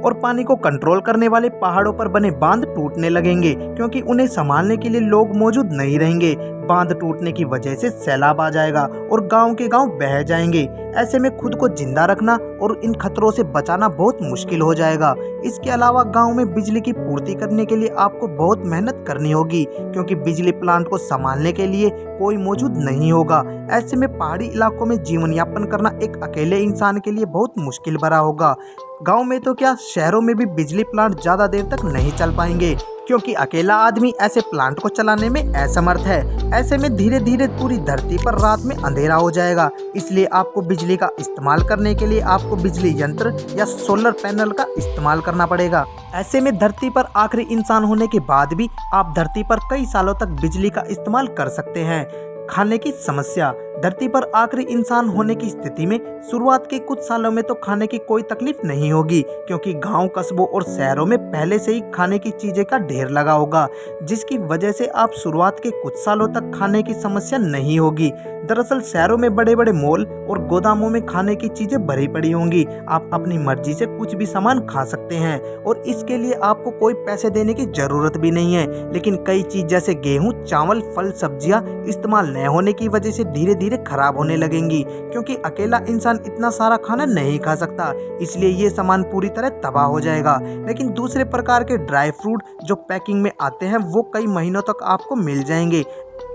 और पानी को कंट्रोल करने वाले पहाड़ों पर बने बांध टूटने लगेंगे, क्योंकि उन्हें संभालने के लिए लोग मौजूद नहीं रहेंगे। बांध टूटने की वजह से सैलाब आ जाएगा और गांव के गांव बह जाएंगे। ऐसे में खुद को जिंदा रखना और इन खतरों से बचाना बहुत मुश्किल हो जाएगा। इसके अलावा गांव में बिजली की पूर्ति करने के लिए आपको बहुत मेहनत करनी होगी, क्योंकि बिजली प्लांट को संभालने के लिए कोई मौजूद नहीं होगा। ऐसे में पहाड़ी इलाकों में जीवन यापन करना एक अकेले इंसान के लिए बहुत मुश्किल भरा होगा। गांव में तो क्या, शहरों में भी बिजली प्लांट ज्यादा देर तक नहीं चल पाएंगे, क्योंकि अकेला आदमी ऐसे प्लांट को चलाने में असमर्थ है। ऐसे में धीरे धीरे पूरी धरती पर रात में अंधेरा हो जाएगा। इसलिए आपको बिजली का इस्तेमाल करने के लिए आपको बिजली यंत्र या सोलर पैनल का इस्तेमाल करना पड़ेगा। ऐसे में धरती पर आखिरी इंसान होने के बाद भी आप धरती पर कई सालों तक बिजली का इस्तेमाल कर सकते हैं। खाने की समस्या, धरती पर आखिरी इंसान होने की स्थिति में शुरुआत के कुछ सालों में तो खाने की कोई तकलीफ नहीं होगी, क्योंकि गांव, कस्बों और शहरों में पहले से ही खाने की चीजें का ढेर लगा होगा, जिसकी वजह से आप शुरुआत के कुछ सालों तक खाने की समस्या नहीं होगी। दरअसल शहरों में बड़े बड़े मॉल और गोदामों में खाने की चीजें भरी पड़ी होंगी। आप अपनी मर्जी से कुछ भी सामान खा सकते हैं और इसके लिए आपको कोई पैसे देने की जरूरत भी नहीं है। लेकिन कई चीज जैसे गेहूं, चावल, फल, सब्जियां इस्तेमाल न होने की वजह से धीरे धीरे खराब होने लगेंगी, क्योंकि अकेला इंसान इतना सारा खाना नहीं खा सकता, इसलिए ये सामान पूरी तरह तबाह हो जाएगा। लेकिन दूसरे प्रकार के ड्राई फ्रूट जो पैकिंग में आते हैं वो कई महीनों तक आपको मिल जाएंगे।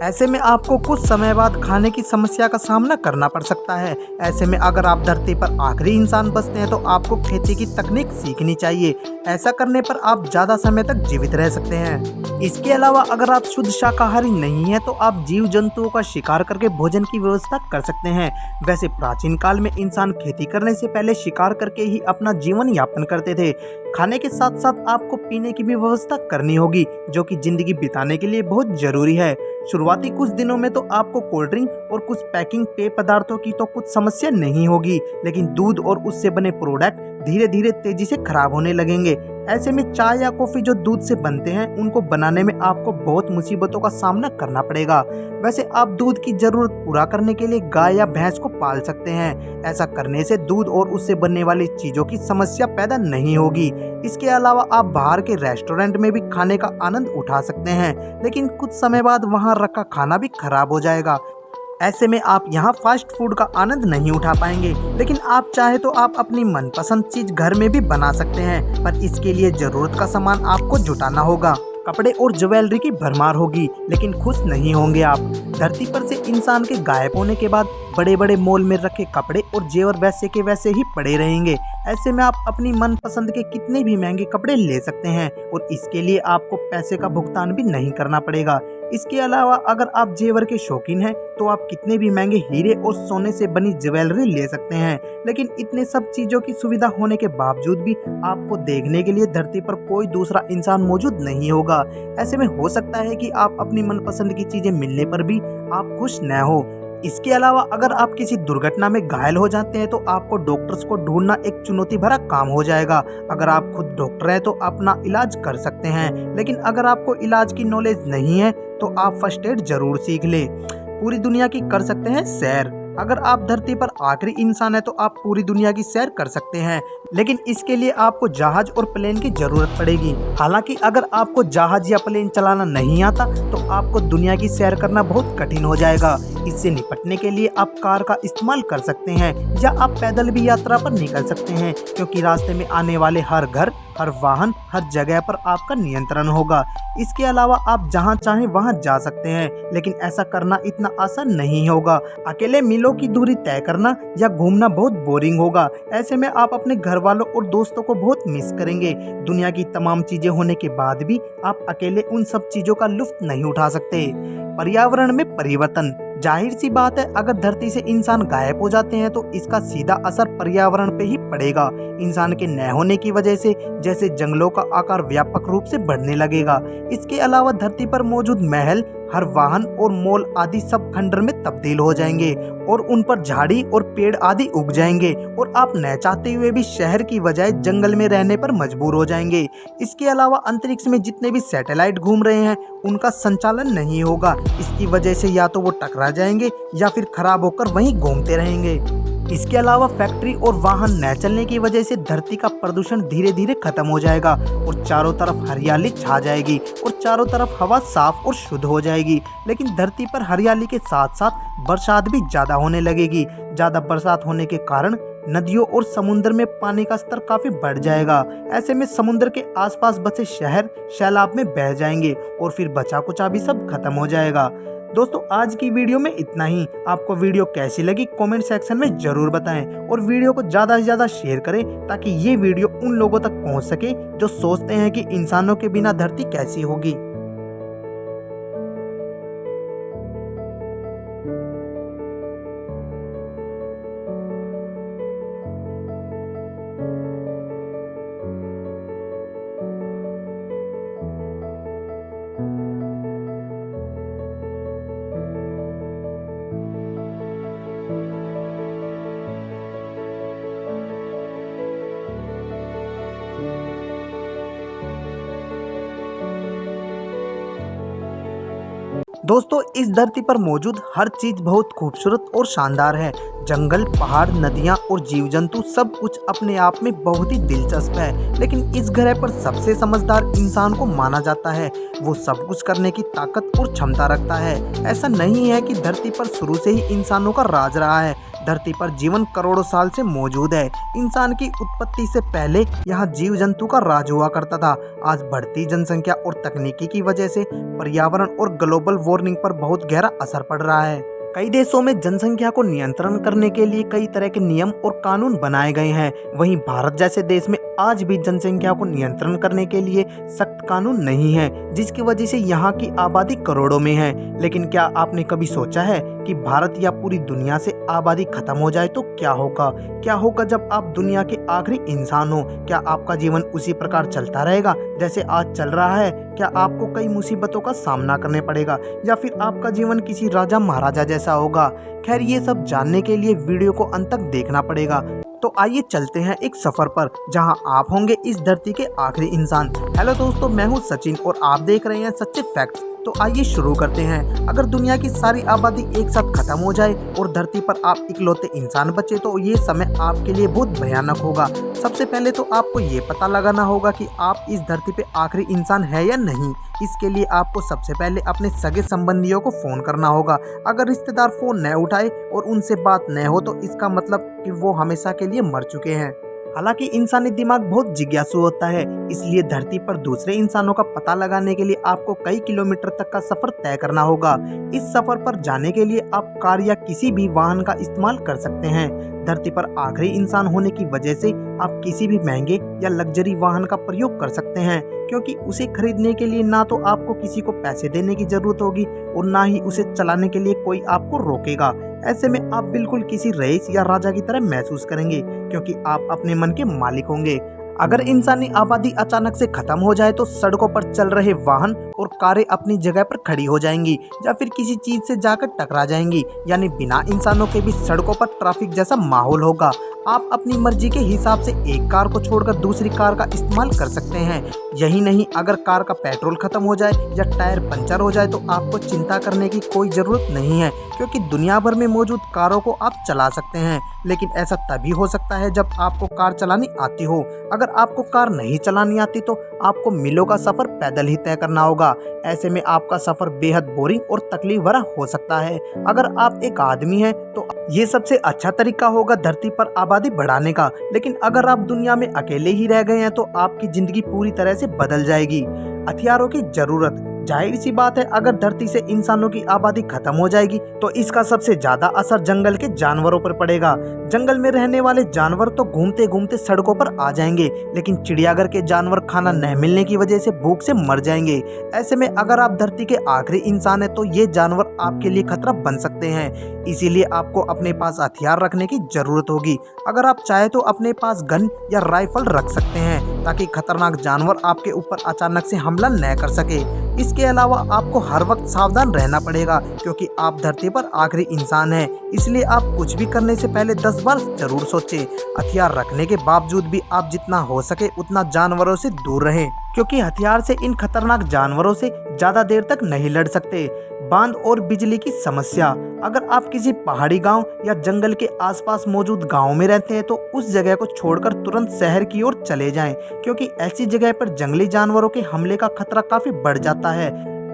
ऐसे में आपको कुछ समय बाद खाने की समस्या का सामना करना पड़ सकता है। ऐसे में अगर आप धरती पर आखिरी इंसान बचते हैं तो आपको खेती की तकनीक सीखनी चाहिए। ऐसा करने पर आप ज़्यादा समय तक जीवित रह सकते हैं। इसके अलावा अगर आप शुद्ध शाकाहारी नहीं हैं तो आप जीव जंतुओं का शिकार करके भोजन की व्यवस्था कर सकते हैं। वैसे प्राचीन काल में इंसान खेती करने से पहले शिकार करके ही अपना जीवन यापन करते थे। खाने के साथ साथ आपको पीने की भी व्यवस्था करनी होगी, जो कि जिंदगी बिताने के लिए बहुत जरूरी है। शुरुआती कुछ दिनों में तो आपको कोल्ड ड्रिंक और कुछ पैकिंग पेय पदार्थों की तो कुछ समस्या नहीं होगी, लेकिन दूध और उससे बने प्रोडक्ट धीरे धीरे तेजी से खराब होने लगेंगे। ऐसे में चाय या कॉफी जो दूध से बनते हैं उनको बनाने में आपको बहुत मुसीबतों का सामना करना पड़ेगा। वैसे आप दूध की जरूरत पूरा करने के लिए गाय या भैंस को पाल सकते हैं। ऐसा करने से दूध और उससे बनने वाली चीजों की समस्या पैदा नहीं होगी। इसके अलावा आप बाहर के रेस्टोरेंट में भी खाने का आनंद उठा सकते हैं, लेकिन कुछ समय बाद वहां रखा खाना भी खराब हो जाएगा। ऐसे में आप यहाँ फास्ट फूड का आनंद नहीं उठा पाएंगे। लेकिन आप चाहे तो आप अपनी मनपसंद चीज घर में भी बना सकते हैं, पर इसके लिए जरूरत का सामान आपको जुटाना होगा। कपड़े और ज्वेलरी की भरमार होगी, लेकिन खुश नहीं होंगे आप। धरती पर से इंसान के गायब होने के बाद बड़े बड़े मॉल में रखे कपड़े और जेवर वैसे के वैसे ही पड़े रहेंगे। ऐसे में आप अपनी मनपसंद के कितने भी महंगे कपड़े ले सकते हैं और इसके लिए आपको पैसे का भुगतान भी नहीं करना पड़ेगा। इसके अलावा अगर आप जेवर के शौकीन हैं तो आप कितने भी महंगे हीरे और सोने से बनी ज्वेलरी ले सकते हैं। लेकिन इतने सब चीजों की सुविधा होने के बावजूद भी आपको देखने के लिए धरती पर कोई दूसरा इंसान मौजूद नहीं होगा। ऐसे में हो सकता है कि आप अपनी मनपसंद की चीजें मिलने पर भी आप खुश न हो। इसके अलावा अगर आप किसी दुर्घटना में घायल हो जाते हैं तो आपको डॉक्टर्स को ढूंढना एक चुनौती भरा काम हो जाएगा। अगर आप खुद डॉक्टर हैं तो अपना इलाज कर सकते हैं, लेकिन अगर आपको इलाज की नॉलेज नहीं है तो आप फर्स्ट एड जरूर सीख ले। पूरी दुनिया की कर सकते हैं सैर। अगर आप धरती पर आखिरी इंसान है तो आप पूरी दुनिया की सैर कर सकते हैं, लेकिन इसके लिए आपको जहाज और प्लेन की जरूरत पड़ेगी। हालांकि अगर आपको जहाज या प्लेन चलाना नहीं आता तो आपको दुनिया की सैर करना बहुत कठिन हो जाएगा। इससे निपटने के लिए आप कार का इस्तेमाल कर सकते हैं या आप पैदल भी यात्रा पर निकल सकते हैं, क्योंकि रास्ते में आने वाले हर घर, हर वाहन, हर जगह पर आपका नियंत्रण होगा। इसके अलावा आप जहां चाहें वहां जा सकते हैं, लेकिन ऐसा करना इतना आसान नहीं होगा। अकेले मीलों की दूरी तय करना या घूमना बहुत बोरिंग होगा। ऐसे में आप अपने घर वालों और दोस्तों को बहुत मिस करेंगे। दुनिया की तमाम चीजें होने के बाद भी आप अकेले उन सब चीजों का लुत्फ नहीं उठा सकते। पर्यावरण में परिवर्तन, जाहिर सी बात है अगर धरती से इंसान गायब हो जाते हैं तो इसका सीधा असर पर्यावरण पे ही पड़ेगा। इंसान के न होने की वजह से जैसे जंगलों का आकार व्यापक रूप से बढ़ने लगेगा। इसके अलावा धरती पर मौजूद महल, हर वाहन और मॉल आदि सब खंडर में तब्दील हो जाएंगे और उन पर झाड़ी और पेड़ आदि उग जाएंगे और आप न चाहते हुए भी शहर की बजाय जंगल में रहने पर मजबूर हो जाएंगे। इसके अलावा अंतरिक्ष में जितने भी सैटेलाइट घूम रहे हैं उनका संचालन नहीं होगा। इसकी वजह से या तो वो टकरा जाएंगे या फिर खराब होकर वहीं घूमते रहेंगे। इसके अलावा फैक्ट्री और वाहन न चलने की वजह से धरती का प्रदूषण धीरे धीरे खत्म हो जाएगा और चारों तरफ हरियाली छा जाएगी और चारों तरफ हवा साफ और शुद्ध हो जाएगी। लेकिन धरती पर हरियाली के साथ साथ बरसात भी ज्यादा होने लगेगी। ज्यादा बरसात होने के कारण नदियों और समुद्र में पानी का स्तर काफी बढ़ जाएगा। ऐसे में समुद्र के आसपास बसे शहर सैलाब में बह जाएंगे और फिर बचा कुचा भी सब खत्म हो जाएगा। दोस्तों आज की वीडियो में इतना ही। आपको वीडियो कैसी लगी कमेंट सेक्शन में जरूर बताएं और वीडियो को ज़्यादा से ज़्यादा शेयर करें ताकि ये वीडियो उन लोगों तक पहुंच सके जो सोचते हैं कि इंसानों के बिना धरती कैसी होगी। दोस्तों, इस धरती पर मौजूद हर चीज बहुत खूबसूरत और शानदार है। जंगल, पहाड़, नदियाँ और जीव जंतु सब कुछ अपने आप में बहुत ही दिलचस्प है। लेकिन इस ग्रह पर सबसे समझदार इंसान को माना जाता है। वो सब कुछ करने की ताकत और क्षमता रखता है। ऐसा नहीं है कि धरती पर शुरू से ही इंसानों का राज रहा है। धरती पर जीवन करोड़ों साल से मौजूद है। इंसान की उत्पत्ति से पहले यहाँ जीव जंतु का राज हुआ करता था। आज बढ़ती जनसंख्या और तकनीकी की वजह से पर्यावरण और ग्लोबल वार्मिंग पर बहुत गहरा असर पड़ रहा है। कई देशों में जनसंख्या को नियंत्रण करने के लिए कई तरह के नियम और कानून बनाए गए हैं। वहीं भारत जैसे देश में आज भी जनसंख्या को नियंत्रण करने के लिए सख्त कानून नहीं है, जिसकी वजह से यहाँ की आबादी करोड़ों में है। लेकिन क्या आपने कभी सोचा है कि भारत या पूरी दुनिया से आबादी खत्म हो जाए तो क्या होगा? क्या होगा जब आप दुनिया के आखिरी इंसान हो? क्या आपका जीवन उसी प्रकार चलता रहेगा जैसे आज चल रहा है? क्या आपको कई मुसीबतों का सामना करने पड़ेगा या फिर आपका जीवन किसी राजा महाराजा जैसा होगा? खैर, ये सब जानने के लिए वीडियो को अंत तक देखना पड़ेगा। तो आइए चलते हैं एक सफर पर जहां आप होंगे इस धरती के आखिरी इंसान। हेलो दोस्तों, मैं हूं सचिन और आप देख रहे हैं सच्चे फैक्ट्स। तो आइए शुरू करते हैं। अगर दुनिया की सारी आबादी एक साथ खत्म हो जाए और धरती पर आप इकलौते इंसान बचे तो ये समय आपके लिए बहुत भयानक होगा। सबसे पहले तो आपको ये पता लगाना होगा कि आप इस धरती पे आखिरी इंसान है या नहीं। इसके लिए आपको सबसे पहले अपने सगे संबंधियों को फ़ोन करना होगा। अगर रिश्तेदार फ़ोन न उठाए और उनसे बात न हो तो इसका मतलब कि वो हमेशा के लिए मर चुके हैं। हालांकि इंसानी दिमाग बहुत जिज्ञासु होता है, इसलिए धरती पर दूसरे इंसानों का पता लगाने के लिए आपको कई किलोमीटर तक का सफर तय करना होगा। इस सफर पर जाने के लिए आप कार या किसी भी वाहन का इस्तेमाल कर सकते हैं। धरती पर आखिरी इंसान होने की वजह से आप किसी भी महंगे या लग्जरी वाहन का प्रयोग कर सकते हैं, क्योंकि उसे खरीदने के लिए ना तो आपको किसी को पैसे देने की जरूरत होगी और ना ही उसे चलाने के लिए कोई आपको रोकेगा। ऐसे में आप बिल्कुल किसी रईस या राजा की तरह महसूस करेंगे, क्योंकि आप अपने मन के मालिक होंगे। अगर इंसानी आबादी अचानक से खत्म हो जाए तो सड़कों पर चल रहे वाहन और कारें अपनी जगह पर खड़ी हो जाएंगी या फिर किसी चीज से जाकर टकरा जाएंगी, यानी बिना इंसानों के भी सड़कों पर ट्रैफिक जैसा माहौल होगा। आप अपनी मर्जी के हिसाब से एक कार को छोड़कर दूसरी कार का इस्तेमाल कर सकते हैं। यही नहीं, अगर कार का पेट्रोल खत्म हो जाए या टायर पंचर हो जाए तो आपको चिंता करने की कोई ज़रूरत नहीं है, क्योंकि दुनिया भर में मौजूद कारों को आप चला सकते हैं। लेकिन ऐसा तभी हो सकता है जब आपको कार चलानी आती हो। अगर आपको कार नहीं चलानी आती तो आपको मीलों का सफ़र पैदल ही तय करना होगा। ऐसे में आपका सफ़र बेहद बोरिंग और तकलीफ भरा हो सकता है। अगर आप एक आदमी हैं तो ये सबसे अच्छा तरीका होगा धरती पर आबादी बढ़ाने का। लेकिन अगर आप दुनिया में अकेले ही रह गए हैं तो आपकी जिंदगी पूरी तरह से बदल जाएगी। हथियारों की जरूरत, जाहिर सी बात है, अगर धरती से इंसानों की आबादी खत्म हो जाएगी तो इसका सबसे ज्यादा असर जंगल के जानवरों पर पड़ेगा। जंगल में रहने वाले जानवर तो घूमते घूमते सड़कों पर आ जाएंगे, लेकिन चिड़ियाघर के जानवर खाना न मिलने की वजह से भूख से मर जाएंगे। ऐसे में अगर आप धरती के आखिरी इंसान हैं तो ये जानवर आपके लिए खतरा बन सकते हैं। इसीलिए आपको अपने पास हथियार रखने की जरूरत होगी। अगर आप चाहे तो अपने पास गन या राइफल रख सकते हैं, ताकि खतरनाक जानवर आपके ऊपर अचानक से हमला न कर सके। इसके अलावा आपको हर वक्त सावधान रहना पड़ेगा, क्योंकि आप धरती पर आखिरी इंसान हैं। इसलिए आप कुछ भी करने से पहले 10 बार जरूर सोचें। हथियार रखने के बावजूद भी आप जितना हो सके उतना जानवरों से दूर रहें, क्योंकि हथियार से इन खतरनाक जानवरों से ज्यादा देर तक नहीं लड़ सकते। बांध और बिजली की समस्या, अगर आप किसी पहाड़ी गांव या जंगल के आसपास मौजूद गांव में रहते हैं तो उस जगह को छोड़कर तुरंत शहर की ओर चले जाएं, क्योंकि ऐसी जगह पर जंगली जानवरों के हमले का खतरा काफी बढ़ जाता है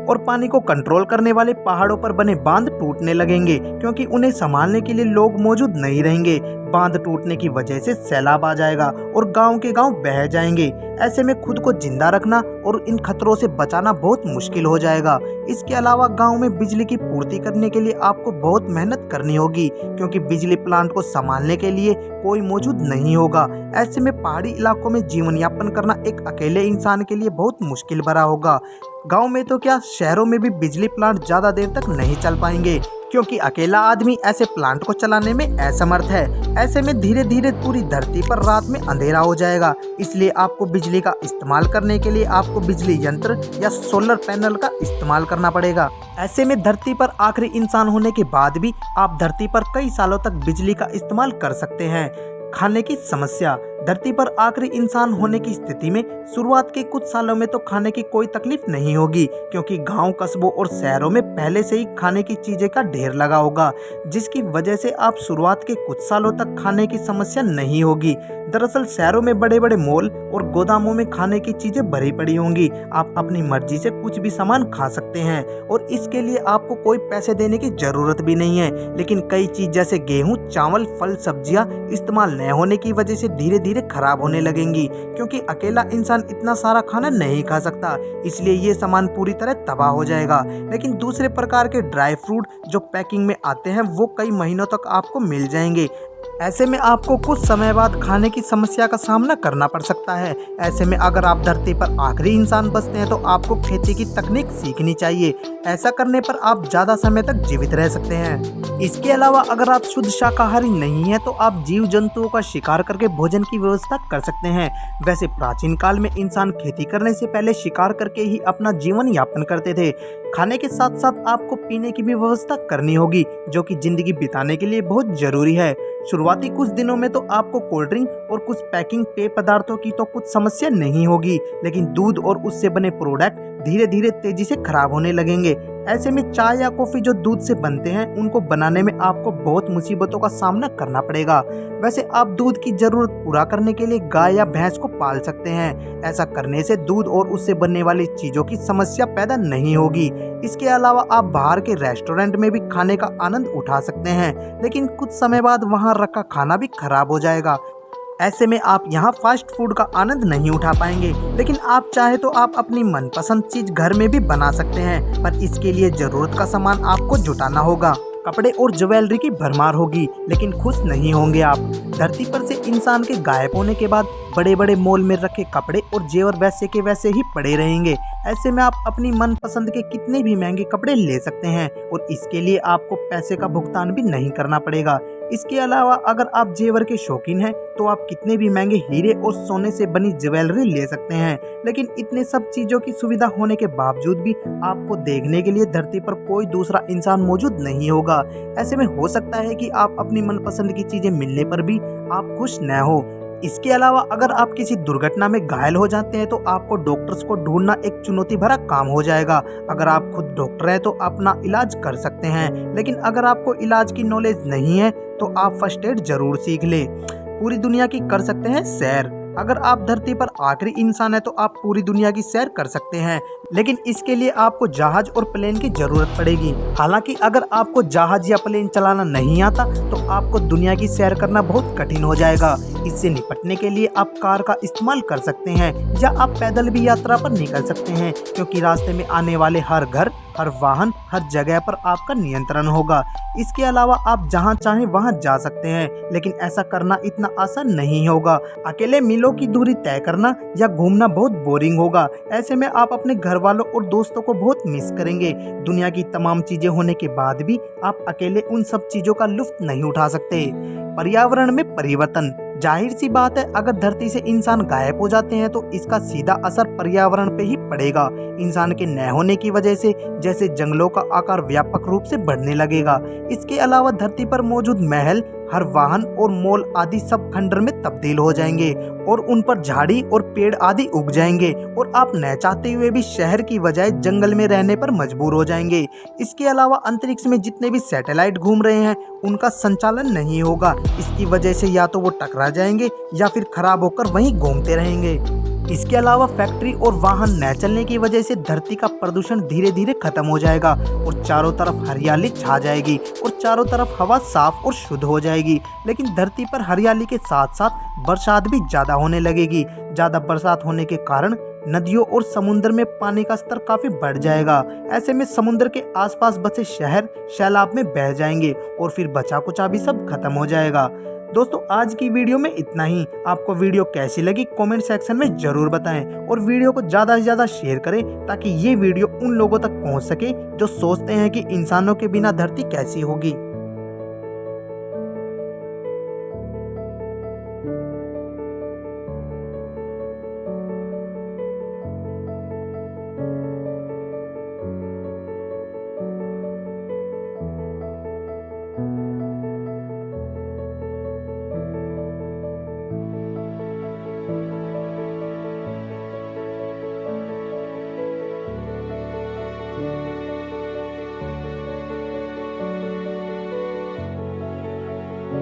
और पानी को कंट्रोल करने वाले पहाड़ों पर बने बांध टूटने लगेंगे, क्योंकि उन्हें संभालने के लिए लोग मौजूद नहीं रहेंगे। बांध टूटने की वजह से सैलाब आ जाएगा और गांव के गांव बह जाएंगे। ऐसे में खुद को जिंदा रखना और इन खतरों से बचाना बहुत मुश्किल हो जाएगा। इसके अलावा गांव में बिजली की पूर्ति करने के लिए आपको बहुत मेहनत करनी होगी, क्योंकि बिजली प्लांट को संभालने के लिए कोई मौजूद नहीं होगा। ऐसे में पहाड़ी इलाकों में जीवन यापन करना एक अकेले इंसान के लिए बहुत मुश्किल भरा होगा। गांव में तो क्या, शहरों में भी बिजली प्लांट ज्यादा देर तक नहीं चल पाएंगे, क्योंकि अकेला आदमी ऐसे प्लांट को चलाने में असमर्थ है। ऐसे में धीरे धीरे पूरी धरती पर रात में अंधेरा हो जाएगा। इसलिए आपको बिजली का इस्तेमाल करने के लिए आपको बिजली यंत्र या सोलर पैनल का इस्तेमाल करना पड़ेगा। ऐसे में धरती पर आखिरी इंसान होने के बाद भी आप धरती पर कई सालों तक बिजली का इस्तेमाल कर सकते हैं। खाने की समस्या, धरती पर आखिरी इंसान होने की स्थिति में शुरुआत के कुछ सालों में तो खाने की कोई तकलीफ नहीं होगी, क्योंकि गांव, कस्बों और शहरों में पहले से ही खाने की चीजें का ढेर लगा होगा, जिसकी वजह से आप शुरुआत के कुछ सालों तक खाने की समस्या नहीं होगी। दरअसल शहरों में बड़े बड़े मॉल और गोदामों में खाने की चीजें भरी पड़ी होंगी। आप अपनी मर्जी से कुछ भी सामान खा सकते हैं और इसके लिए आपको कोई पैसे देने की जरूरत भी नहीं है। लेकिन कई चीज जैसे गेहूं, चावल, फल, सब्जियां इस्तेमाल न होने की वजह से धीरे धीरे खराब होने लगेंगी, क्योंकि अकेला इंसान इतना सारा खाना नहीं खा सकता, इसलिए ये सामान पूरी तरह तबाह हो जाएगा। लेकिन दूसरे प्रकार के ड्राई फ्रूट जो पैकिंग में आते हैं वो कई महीनों तक आपको मिल जाएंगे। ऐसे में आपको कुछ समय बाद खाने की समस्या का सामना करना पड़ सकता है। ऐसे में अगर आप धरती पर आखिरी इंसान बचते हैं तो आपको खेती की तकनीक सीखनी चाहिए। ऐसा करने पर आप ज्यादा समय तक जीवित रह सकते हैं। इसके अलावा अगर आप शुद्ध शाकाहारी नहीं हैं तो आप जीव जंतुओं का शिकार करके भोजन की व्यवस्था कर सकते हैं। वैसे प्राचीन काल में इंसान खेती करने से पहले शिकार करके ही अपना जीवन यापन करते थे। खाने के साथ साथ आपको पीने की भी व्यवस्था करनी होगी, जो कि जिंदगी बिताने के लिए बहुत जरूरी है। शुरुआती कुछ दिनों में तो आपको कोल्ड ड्रिंक और कुछ पैकिंग पेय पदार्थों की तो कुछ समस्या नहीं होगी, लेकिन दूध और उससे बने प्रोडक्ट धीरे धीरे तेजी से खराब होने लगेंगे। ऐसे में चाय या कॉफी जो दूध से बनते हैं उनको बनाने में आपको बहुत मुसीबतों का सामना करना पड़ेगा। वैसे आप दूध की जरूरत पूरा करने के लिए गाय या भैंस को पाल सकते हैं। ऐसा करने से दूध और उससे बनने वाली चीजों की समस्या पैदा नहीं होगी। इसके अलावा आप बाहर के रेस्टोरेंट में भी खाने का आनंद उठा सकते हैं, लेकिन कुछ समय बाद वहां रखा खाना भी खराब हो जाएगा। ऐसे में आप यहाँ फास्ट फूड का आनंद नहीं उठा पाएंगे। लेकिन आप चाहे तो आप अपनी मनपसंद चीज घर में भी बना सकते हैं, पर इसके लिए जरूरत का सामान आपको जुटाना होगा। कपड़े और ज्वेलरी की भरमार होगी, लेकिन खुश नहीं होंगे आप। धरती पर से इंसान के गायब होने के बाद बड़े बड़े मॉल में रखे कपड़े और जेवर वैसे के वैसे ही पड़े रहेंगे। ऐसे में आप अपनी मनपसंद के कितने भी महंगे कपड़े ले सकते हैं और इसके लिए आपको पैसे का भुगतान भी नहीं करना पड़ेगा। इसके अलावा अगर आप जेवर के शौकीन हैं तो आप कितने भी महंगे हीरे और सोने से बनी ज्वेलरी ले सकते हैं। लेकिन इतने सब चीजों की सुविधा होने के बावजूद भी आपको देखने के लिए धरती पर कोई दूसरा इंसान मौजूद नहीं होगा। ऐसे में हो सकता है कि आप अपनी मनपसंद की चीजें मिलने पर भी आप खुश न हो। इसके अलावा अगर आप किसी दुर्घटना में घायल हो जाते हैं तो आपको डॉक्टर्स को ढूंढना एक चुनौती भरा काम हो जाएगा। अगर आप खुद डॉक्टर हैं तो अपना इलाज कर सकते हैं, लेकिन अगर आपको इलाज की नॉलेज नहीं है तो आप फर्स्ट एड जरूर सीख ले। पूरी दुनिया की कर सकते हैं सैर। अगर आप धरती पर आखिरी इंसान है तो आप पूरी दुनिया की सैर कर सकते हैं, लेकिन इसके लिए आपको जहाज और प्लेन की जरूरत पड़ेगी। हालांकि अगर आपको जहाज या प्लेन चलाना नहीं आता तो आपको दुनिया की सैर करना बहुत कठिन हो जाएगा। इससे निपटने के लिए आप कार का इस्तेमाल कर सकते हैं या आप पैदल भी यात्रा पर निकल सकते हैं, क्योंकि रास्ते में आने वाले हर घर, हर वाहन, हर जगह पर आपका नियंत्रण होगा। इसके अलावा आप जहां चाहें वहां जा सकते हैं, लेकिन ऐसा करना इतना आसान नहीं होगा। अकेले मीलों की दूरी तय करना या घूमना बहुत बोरिंग होगा। ऐसे में आप अपने घर वालों और दोस्तों को बहुत मिस करेंगे। दुनिया की तमाम चीजें होने के बाद भी आप अकेले उन सब चीजों का लुत्फ नहीं उठा सकते। पर्यावरण में परिवर्तन, जाहिर सी बात है अगर धरती से इंसान गायब हो जाते हैं तो इसका सीधा असर पर्यावरण पे ही पड़ेगा। इंसान के न होने की वजह से जैसे जंगलों का आकार व्यापक रूप से बढ़ने लगेगा। इसके अलावा धरती पर मौजूद महल, हर वाहन और मॉल आदि सब खंडर में तब्दील हो जाएंगे और उन पर झाड़ी और पेड़ आदि उग जाएंगे और आप न चाहते हुए भी शहर की बजाय जंगल में रहने पर मजबूर हो जाएंगे। इसके अलावा अंतरिक्ष में जितने भी सैटेलाइट घूम रहे हैं उनका संचालन नहीं होगा। इसकी वजह से या तो वो टकरा जाएंगे या फिर खराब होकर वहीं घूमते रहेंगे। इसके अलावा फैक्ट्री और वाहन न चलने की वजह से धरती का प्रदूषण धीरे धीरे खत्म हो जाएगा और चारों तरफ हरियाली छा जाएगी और चारों तरफ हवा साफ और शुद्ध हो जाएगी। लेकिन धरती पर हरियाली के साथ साथ बरसात भी ज्यादा होने लगेगी। ज्यादा बरसात होने के कारण नदियों और समुद्र में पानी का स्तर काफी बढ़ जाएगा। ऐसे में समुद्र के आसपास बसे शहर सैलाब में बह जाएंगे और फिर बचा कुचा भी सब खत्म हो जाएगा। दोस्तों आज की वीडियो में इतना ही। आपको वीडियो कैसी लगी कमेंट सेक्शन में जरूर बताएं और वीडियो को ज़्यादा से ज़्यादा शेयर करें ताकि ये वीडियो उन लोगों तक पहुंच सके जो सोचते हैं कि इंसानों के बिना धरती कैसी होगी।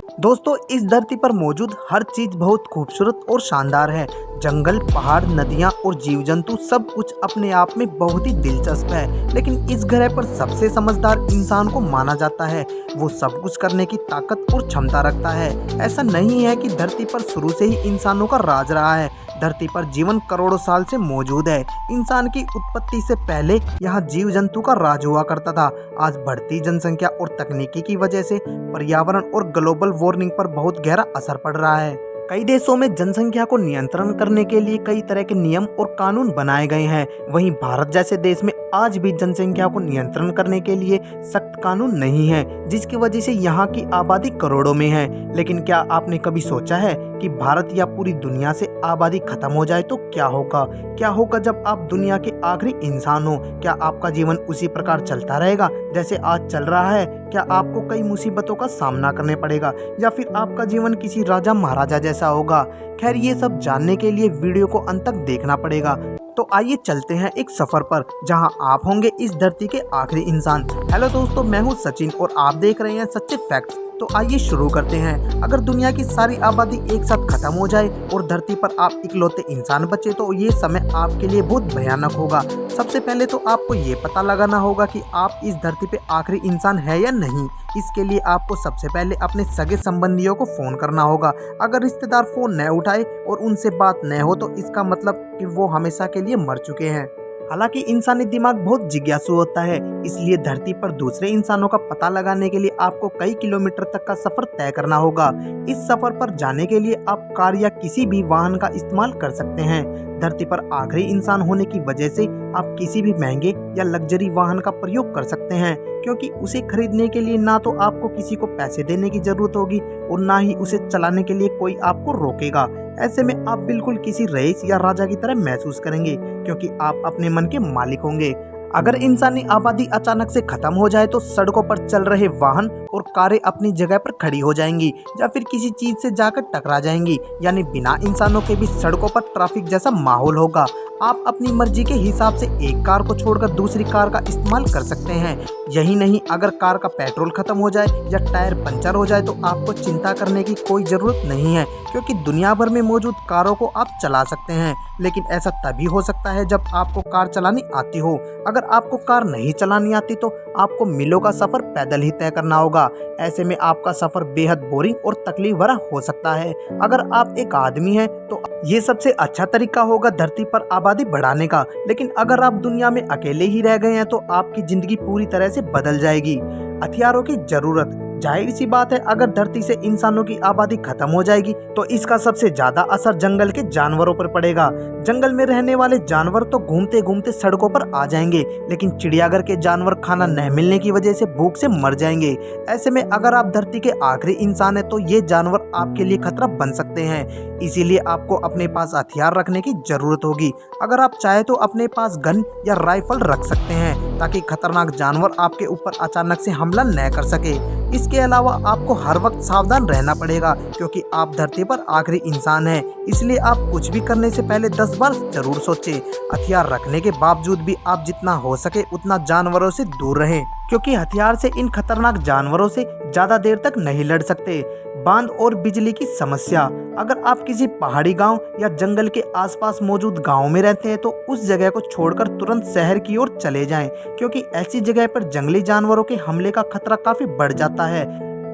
दोस्तों, इस धरती पर मौजूद हर चीज बहुत खूबसूरत और शानदार है। जंगल, पहाड़, नदियाँ और जीव जंतु सब कुछ अपने आप में बहुत ही दिलचस्प है। लेकिन इस ग्रह पर सबसे समझदार इंसान को माना जाता है। वो सब कुछ करने की ताकत और क्षमता रखता है। ऐसा नहीं है कि धरती पर शुरू से ही इंसानों का राज रहा है। धरती पर जीवन करोड़ों साल से मौजूद है। इंसान की उत्पत्ति से पहले यहाँ जीव जंतु का राज हुआ करता था। आज बढ़ती जनसंख्या और तकनीकी की वजह से पर्यावरण और ग्लोबल वार्मिंग पर बहुत गहरा असर पड़ रहा है। कई देशों में जनसंख्या को नियंत्रण करने के लिए कई तरह के नियम और कानून बनाए गए हैं। वहीं भारत जैसे देश में आज भी जनसंख्या को नियंत्रण करने के लिए सख्त कानून नहीं है, जिसकी वजह से यहाँ की आबादी करोड़ों में है। लेकिन क्या आपने कभी सोचा है कि भारत या पूरी दुनिया से आबादी खत्म हो जाए तो क्या होगा? क्या होगा जब आप दुनिया के आखिरी इंसान हो? क्या आपका जीवन उसी प्रकार चलता रहेगा जैसे आज चल रहा है? क्या आपको कई मुसीबतों का सामना करने पड़ेगा या फिर आपका जीवन किसी राजा महाराजा जैसा होगा? खैर, ये सब जानने के लिए वीडियो को अंत तक देखना पड़ेगा। तो आइए चलते हैं एक सफर पर जहां आप होंगे इस धरती के आखिरी इंसान। हेलो दोस्तों, मैं हूं सचिन और आप देख रहे हैं सच्चे फैक्ट्स। तो आइए शुरू करते हैं। अगर दुनिया की सारी आबादी एक साथ खत्म हो जाए और धरती पर आप इकलौते इंसान बचे तो ये समय आपके लिए बहुत भयानक होगा। सबसे पहले तो आपको ये पता लगाना होगा कि आप इस धरती पे आखिरी इंसान है या नहीं। इसके लिए आपको सबसे पहले अपने सगे संबंधियों को फ़ोन करना होगा। अगर रिश्तेदार फ़ोन न उठाए और उनसे बात न हो तो इसका मतलब कि वो हमेशा के लिए मर चुके हैं। हालांकि इंसानी दिमाग बहुत जिज्ञासु होता है, इसलिए धरती पर दूसरे इंसानों का पता लगाने के लिए आपको कई किलोमीटर तक का सफर तय करना होगा। इस सफर पर जाने के लिए आप कार या किसी भी वाहन का इस्तेमाल कर सकते हैं। धरती पर आखिरी इंसान होने की वजह से आप किसी भी महंगे या लग्जरी वाहन का प्रयोग कर सकते हैं, क्योंकि उसे खरीदने के लिए ना तो आपको किसी को पैसे देने की जरूरत होगी और ना ही उसे चलाने के लिए कोई आपको रोकेगा। ऐसे में आप बिल्कुल किसी रईस या राजा की तरह महसूस करेंगे, क्योंकि आप अपने मन के मालिक होंगे। अगर इंसानी आबादी अचानक से खत्म हो जाए तो सड़कों पर चल रहे वाहन और कारें अपनी जगह पर खड़ी हो जाएंगी या फिर किसी चीज से जाकर टकरा जाएंगी, यानी बिना इंसानों के भी सड़कों पर ट्रैफिक जैसा माहौल होगा। आप अपनी मर्जी के हिसाब से एक कार को छोड़कर दूसरी कार का इस्तेमाल कर सकते हैं। यही नहीं, अगर कार का पेट्रोल खत्म हो जाए या टायर पंचर हो जाए तो आपको चिंता करने की कोई ज़रूरत नहीं है, क्योंकि दुनिया भर में मौजूद कारों को आप चला सकते हैं। लेकिन ऐसा तभी हो सकता है जब आपको कार चलानी आती हो। अगर आपको कार नहीं चलानी आती तो आपको मीलों का सफ़र पैदल ही तय करना होगा। ऐसे में आपका सफ़र बेहद बोरिंग और तकलीफ भरा हो सकता है। अगर आप एक आदमी हैं तो ये सबसे अच्छा तरीका होगा धरती पर आबादी बढ़ाने का। लेकिन अगर आप दुनिया में अकेले ही रह गए हैं तो आपकी ज़िंदगी पूरी तरह से बदल जाएगी। हथियारों की ज़रूरत, जाहिर सी बात है, अगर धरती से इंसानों की आबादी खत्म हो जाएगी तो इसका सबसे ज्यादा असर जंगल के जानवरों पर पड़ेगा। जंगल में रहने वाले जानवर तो घूमते घूमते सड़कों पर आ जाएंगे, लेकिन चिड़ियाघर के जानवर खाना न मिलने की वजह से भूख से मर जाएंगे। ऐसे में अगर आप धरती के आखिरी इंसान हैं तो ये जानवर आपके लिए खतरा बन सकते हैं। इसीलिए आपको अपने पास हथियार रखने की जरूरत होगी। अगर आप चाहे तो अपने पास गन या राइफल रख सकते हैं, ताकि खतरनाक जानवर आपके ऊपर अचानक से हमला न कर सके। इसके अलावा आपको हर वक्त सावधान रहना पड़ेगा, क्योंकि आप धरती पर आखिरी इंसान हैं। इसलिए आप कुछ भी करने से पहले 10 बार जरूर सोचें। हथियार रखने के बावजूद भी आप जितना हो सके उतना जानवरों से दूर रहें, क्योंकि हथियार से इन खतरनाक जानवरों से ज्यादा देर तक नहीं लड़ सकते। बांध और बिजली की समस्या, अगर आप किसी पहाड़ी गांव या जंगल के आसपास मौजूद गांव में रहते हैं तो उस जगह को छोड़कर तुरंत शहर की ओर चले जाएं, क्योंकि ऐसी जगह पर जंगली जानवरों के हमले का खतरा काफी बढ़ जाता है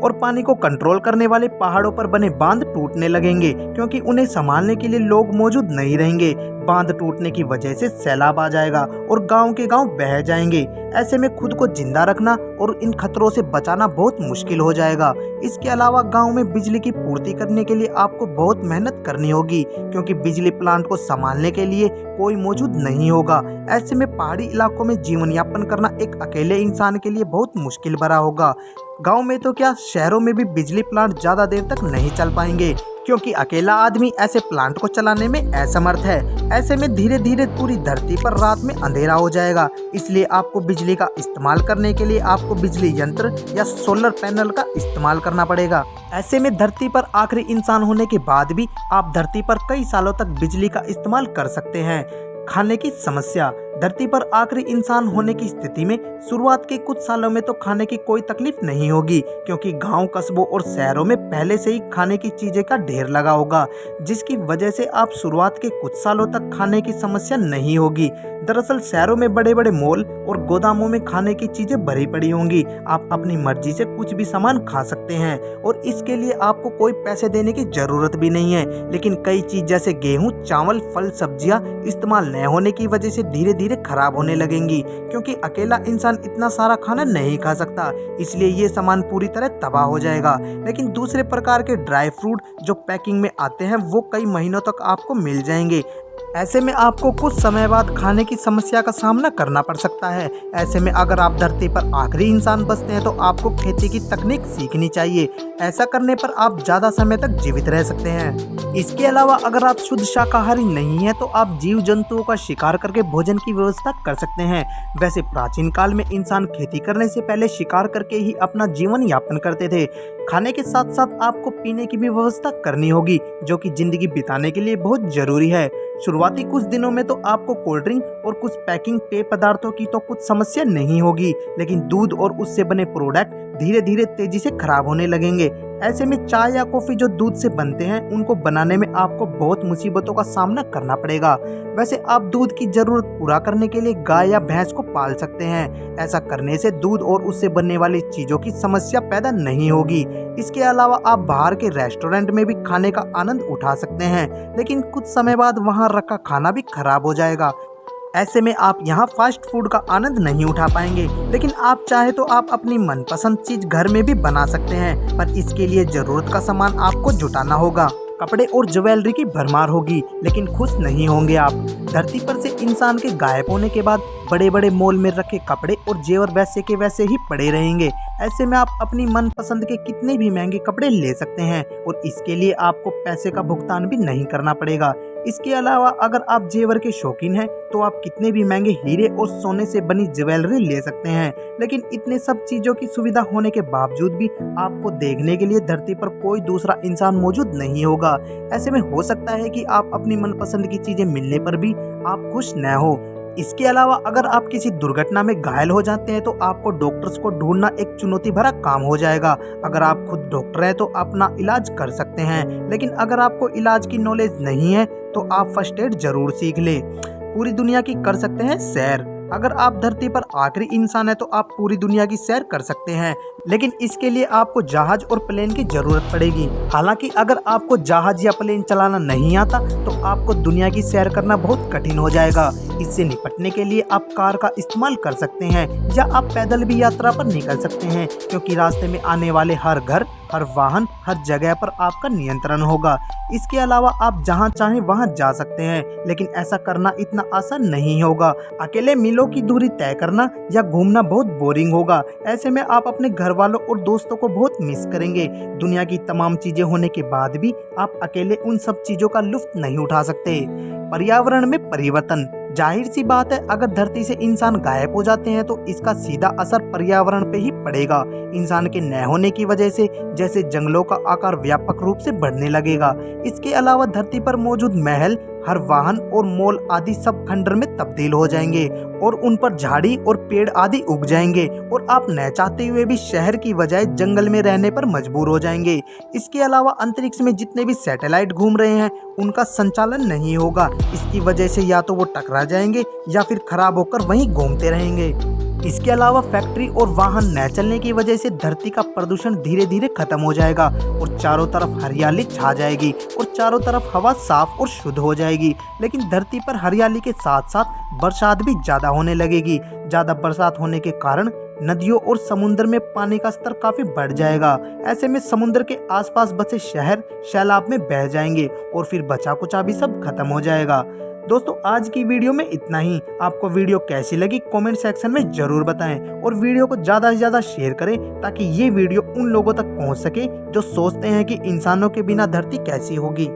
और पानी को कंट्रोल करने वाले पहाड़ों पर बने बांध टूटने लगेंगे, क्योंकि उन्हें संभालने के लिए लोग मौजूद नहीं रहेंगे। बांध टूटने की वजह से सैलाब आ जाएगा और गांव के गांव बह जाएंगे। ऐसे में खुद को जिंदा रखना और इन खतरों से बचाना बहुत मुश्किल हो जाएगा। इसके अलावा गांव में बिजली की पूर्ति करने के लिए आपको बहुत मेहनत करनी होगी, क्योंकि बिजली प्लांट को संभालने के लिए कोई मौजूद नहीं होगा। ऐसे में पहाड़ी इलाकों में जीवन यापन करना एक अकेले इंसान के लिए बहुत मुश्किल भरा होगा। गांव में तो क्या, शहरों में भी बिजली प्लांट ज्यादा देर तक नहीं चल पाएंगे, क्योंकि अकेला आदमी ऐसे प्लांट को चलाने में असमर्थ है। ऐसे में धीरे धीरे पूरी धरती पर रात में अंधेरा हो जाएगा। इसलिए आपको बिजली का इस्तेमाल करने के लिए आपको बिजली यंत्र या सोलर पैनल का इस्तेमाल करना पड़ेगा। ऐसे में धरती पर आखिरी इंसान होने के बाद भी आप धरती पर कई सालों तक बिजली का इस्तेमाल कर सकते हैं। खाने की समस्या। धरती पर आखिरी इंसान होने की स्थिति में शुरुआत के कुछ सालों में तो खाने की कोई तकलीफ नहीं होगी, क्योंकि गांव, कस्बों और शहरों में पहले से ही खाने की चीजें का ढेर लगा होगा, जिसकी वजह से आप शुरुआत के कुछ सालों तक खाने की समस्या नहीं होगी। दरअसल शहरों में बड़े बड़े मॉल और गोदामों में खाने की चीजें भरी पड़ी होंगी। आप अपनी मर्जी से कुछ भी सामान खा सकते हैं और इसके लिए आपको कोई पैसे देने की जरूरत भी नहीं है। लेकिन कई चीज जैसे गेहूं, चावल, फल, सब्जियां इस्तेमाल न होने की वजह से धीरे धीरे खराब होने लगेंगी, क्योंकि अकेला इंसान इतना सारा खाना नहीं खा सकता, इसलिए ये सामान पूरी तरह तबाह हो जाएगा। लेकिन दूसरे प्रकार के ड्राई फ्रूट जो पैकिंग में आते हैं वो कई महीनों तक आपको मिल जाएंगे। ऐसे में आपको कुछ समय बाद खाने की समस्या का सामना करना पड़ सकता है। ऐसे में अगर आप धरती पर आखिरी इंसान बचते हैं तो आपको खेती की तकनीक सीखनी चाहिए। ऐसा करने पर आप ज़्यादा समय तक जीवित रह सकते हैं। इसके अलावा अगर आप शुद्ध शाकाहारी नहीं हैं तो आप जीव जंतुओं का शिकार करके भोजन की व्यवस्था कर सकते हैं। वैसे प्राचीन काल में इंसान खेती करने से पहले शिकार करके ही अपना जीवन यापन करते थे। खाने के साथ साथ आपको पीने की भी व्यवस्था करनी होगी, जो कि जिंदगी बिताने के लिए बहुत जरूरी है। शुरुआती कुछ दिनों में तो आपको कोल्ड ड्रिंक और कुछ पैकिंग पेय पदार्थों की तो कुछ समस्या नहीं होगी, लेकिन दूध और उससे बने प्रोडक्ट धीरे धीरे तेजी से खराब होने लगेंगे। ऐसे में चाय या कॉफी जो दूध से बनते हैं उनको बनाने में आपको बहुत मुसीबतों का सामना करना पड़ेगा। वैसे आप दूध की जरूरत पूरा करने के लिए गाय या भैंस को पाल सकते हैं। ऐसा करने से दूध और उससे बनने वाली चीजों की समस्या पैदा नहीं होगी। इसके अलावा आप बाहर के रेस्टोरेंट में भी खाने का आनंद उठा सकते हैं, लेकिन कुछ समय बाद वहां रखा खाना भी खराब हो जाएगा। ऐसे में आप यहाँ फास्ट फूड का आनंद नहीं उठा पाएंगे। लेकिन आप चाहे तो आप अपनी मनपसंद चीज घर में भी बना सकते हैं, पर इसके लिए जरूरत का सामान आपको जुटाना होगा। कपड़े और ज्वेलरी की भरमार होगी, लेकिन खुश नहीं होंगे आप। धरती पर से इंसान के गायब होने के बाद बड़े बड़े मॉल में रखे कपड़े और जेवर वैसे के वैसे ही पड़े रहेंगे। ऐसे में आप अपनी मनपसंद के कितने भी महंगे कपड़े ले सकते हैं और इसके लिए आपको पैसे का भुगतान भी नहीं करना पड़ेगा। इसके अलावा अगर आप जेवर के शौकीन हैं तो आप कितने भी महंगे हीरे और सोने से बनी ज्वेलरी ले सकते हैं। लेकिन इतने सब चीजों की सुविधा होने के बावजूद भी आपको देखने के लिए धरती पर कोई दूसरा इंसान मौजूद नहीं होगा। ऐसे में हो सकता है कि आप अपनी मनपसंद की चीजें मिलने पर भी आप खुश न हो। इसके अलावा अगर आप किसी दुर्घटना में घायल हो जाते हैं तो आपको डॉक्टर्स को ढूंढना एक चुनौती भरा काम हो जाएगा। अगर आप खुद डॉक्टर हैं तो अपना इलाज कर सकते हैं, लेकिन अगर आपको इलाज की नॉलेज नहीं है तो आप फर्स्ट एड जरूर सीख ले। पूरी दुनिया की कर सकते हैं सैर। अगर आप धरती पर आखिरी इंसान है तो आप पूरी दुनिया की सैर कर सकते हैं, लेकिन इसके लिए आपको जहाज और प्लेन की जरूरत पड़ेगी। हालांकि अगर आपको जहाज या प्लेन चलाना नहीं आता तो आपको दुनिया की सैर करना बहुत कठिन हो जाएगा। इससे निपटने के लिए आप कार का इस्तेमाल कर सकते हैं या आप पैदल भी यात्रा पर निकल सकते हैं, क्योंकि रास्ते में आने वाले हर घर, हर वाहन, हर जगह पर आपका नियंत्रण होगा। इसके अलावा आप जहां चाहें वहां जा सकते हैं, लेकिन ऐसा करना इतना आसान नहीं होगा। अकेले मीलों की दूरी तय करना या घूमना बहुत बोरिंग होगा। ऐसे में आप अपने घर वालों और दोस्तों को बहुत मिस करेंगे। दुनिया की तमाम चीजें होने के बाद भी आप अकेले उन सब चीजों का लुत्फ नहीं उठा सकते। पर्यावरण में परिवर्तन, जाहिर सी बात है अगर धरती से इंसान गायब हो जाते हैं तो इसका सीधा असर पर्यावरण पे ही पड़ेगा। इंसान के न होने की वजह से जैसे जंगलों का आकार व्यापक रूप से बढ़ने लगेगा। इसके अलावा धरती पर मौजूद महल, हर वाहन और मॉल आदि सब खंडर में तब्दील हो जाएंगे और उन पर झाड़ी और पेड़ आदि उग जाएंगे और आप न चाहते हुए भी शहर की बजाय जंगल में रहने पर मजबूर हो जाएंगे। इसके अलावा अंतरिक्ष में जितने भी सैटेलाइट घूम रहे हैं उनका संचालन नहीं होगा। इसकी वजह से या तो वो टकरा जाएंगे या फिर खराब होकर वहीं घूमते रहेंगे। इसके अलावा फैक्ट्री और वाहन न चलने की वजह से धरती का प्रदूषण धीरे धीरे खत्म हो जाएगा और चारों तरफ हरियाली छा जाएगी और चारों तरफ हवा साफ और शुद्ध हो जाएगी। लेकिन धरती पर हरियाली के साथ साथ बरसात भी ज्यादा होने लगेगी। ज्यादा बरसात होने के कारण नदियों और समुद्र में पानी का स्तर काफी बढ़ जाएगा। ऐसे में समुद्र के आसपास बसे शहर सैलाब में बह जाएंगे और फिर बचा कुचा भी सब खत्म हो जाएगा। दोस्तों आज की वीडियो में इतना ही। आपको वीडियो कैसी लगी कमेंट सेक्शन में जरूर बताएं और वीडियो को ज़्यादा से ज़्यादा शेयर करें ताकि ये वीडियो उन लोगों तक पहुंच सके जो सोचते हैं कि इंसानों के बिना धरती कैसी होगी।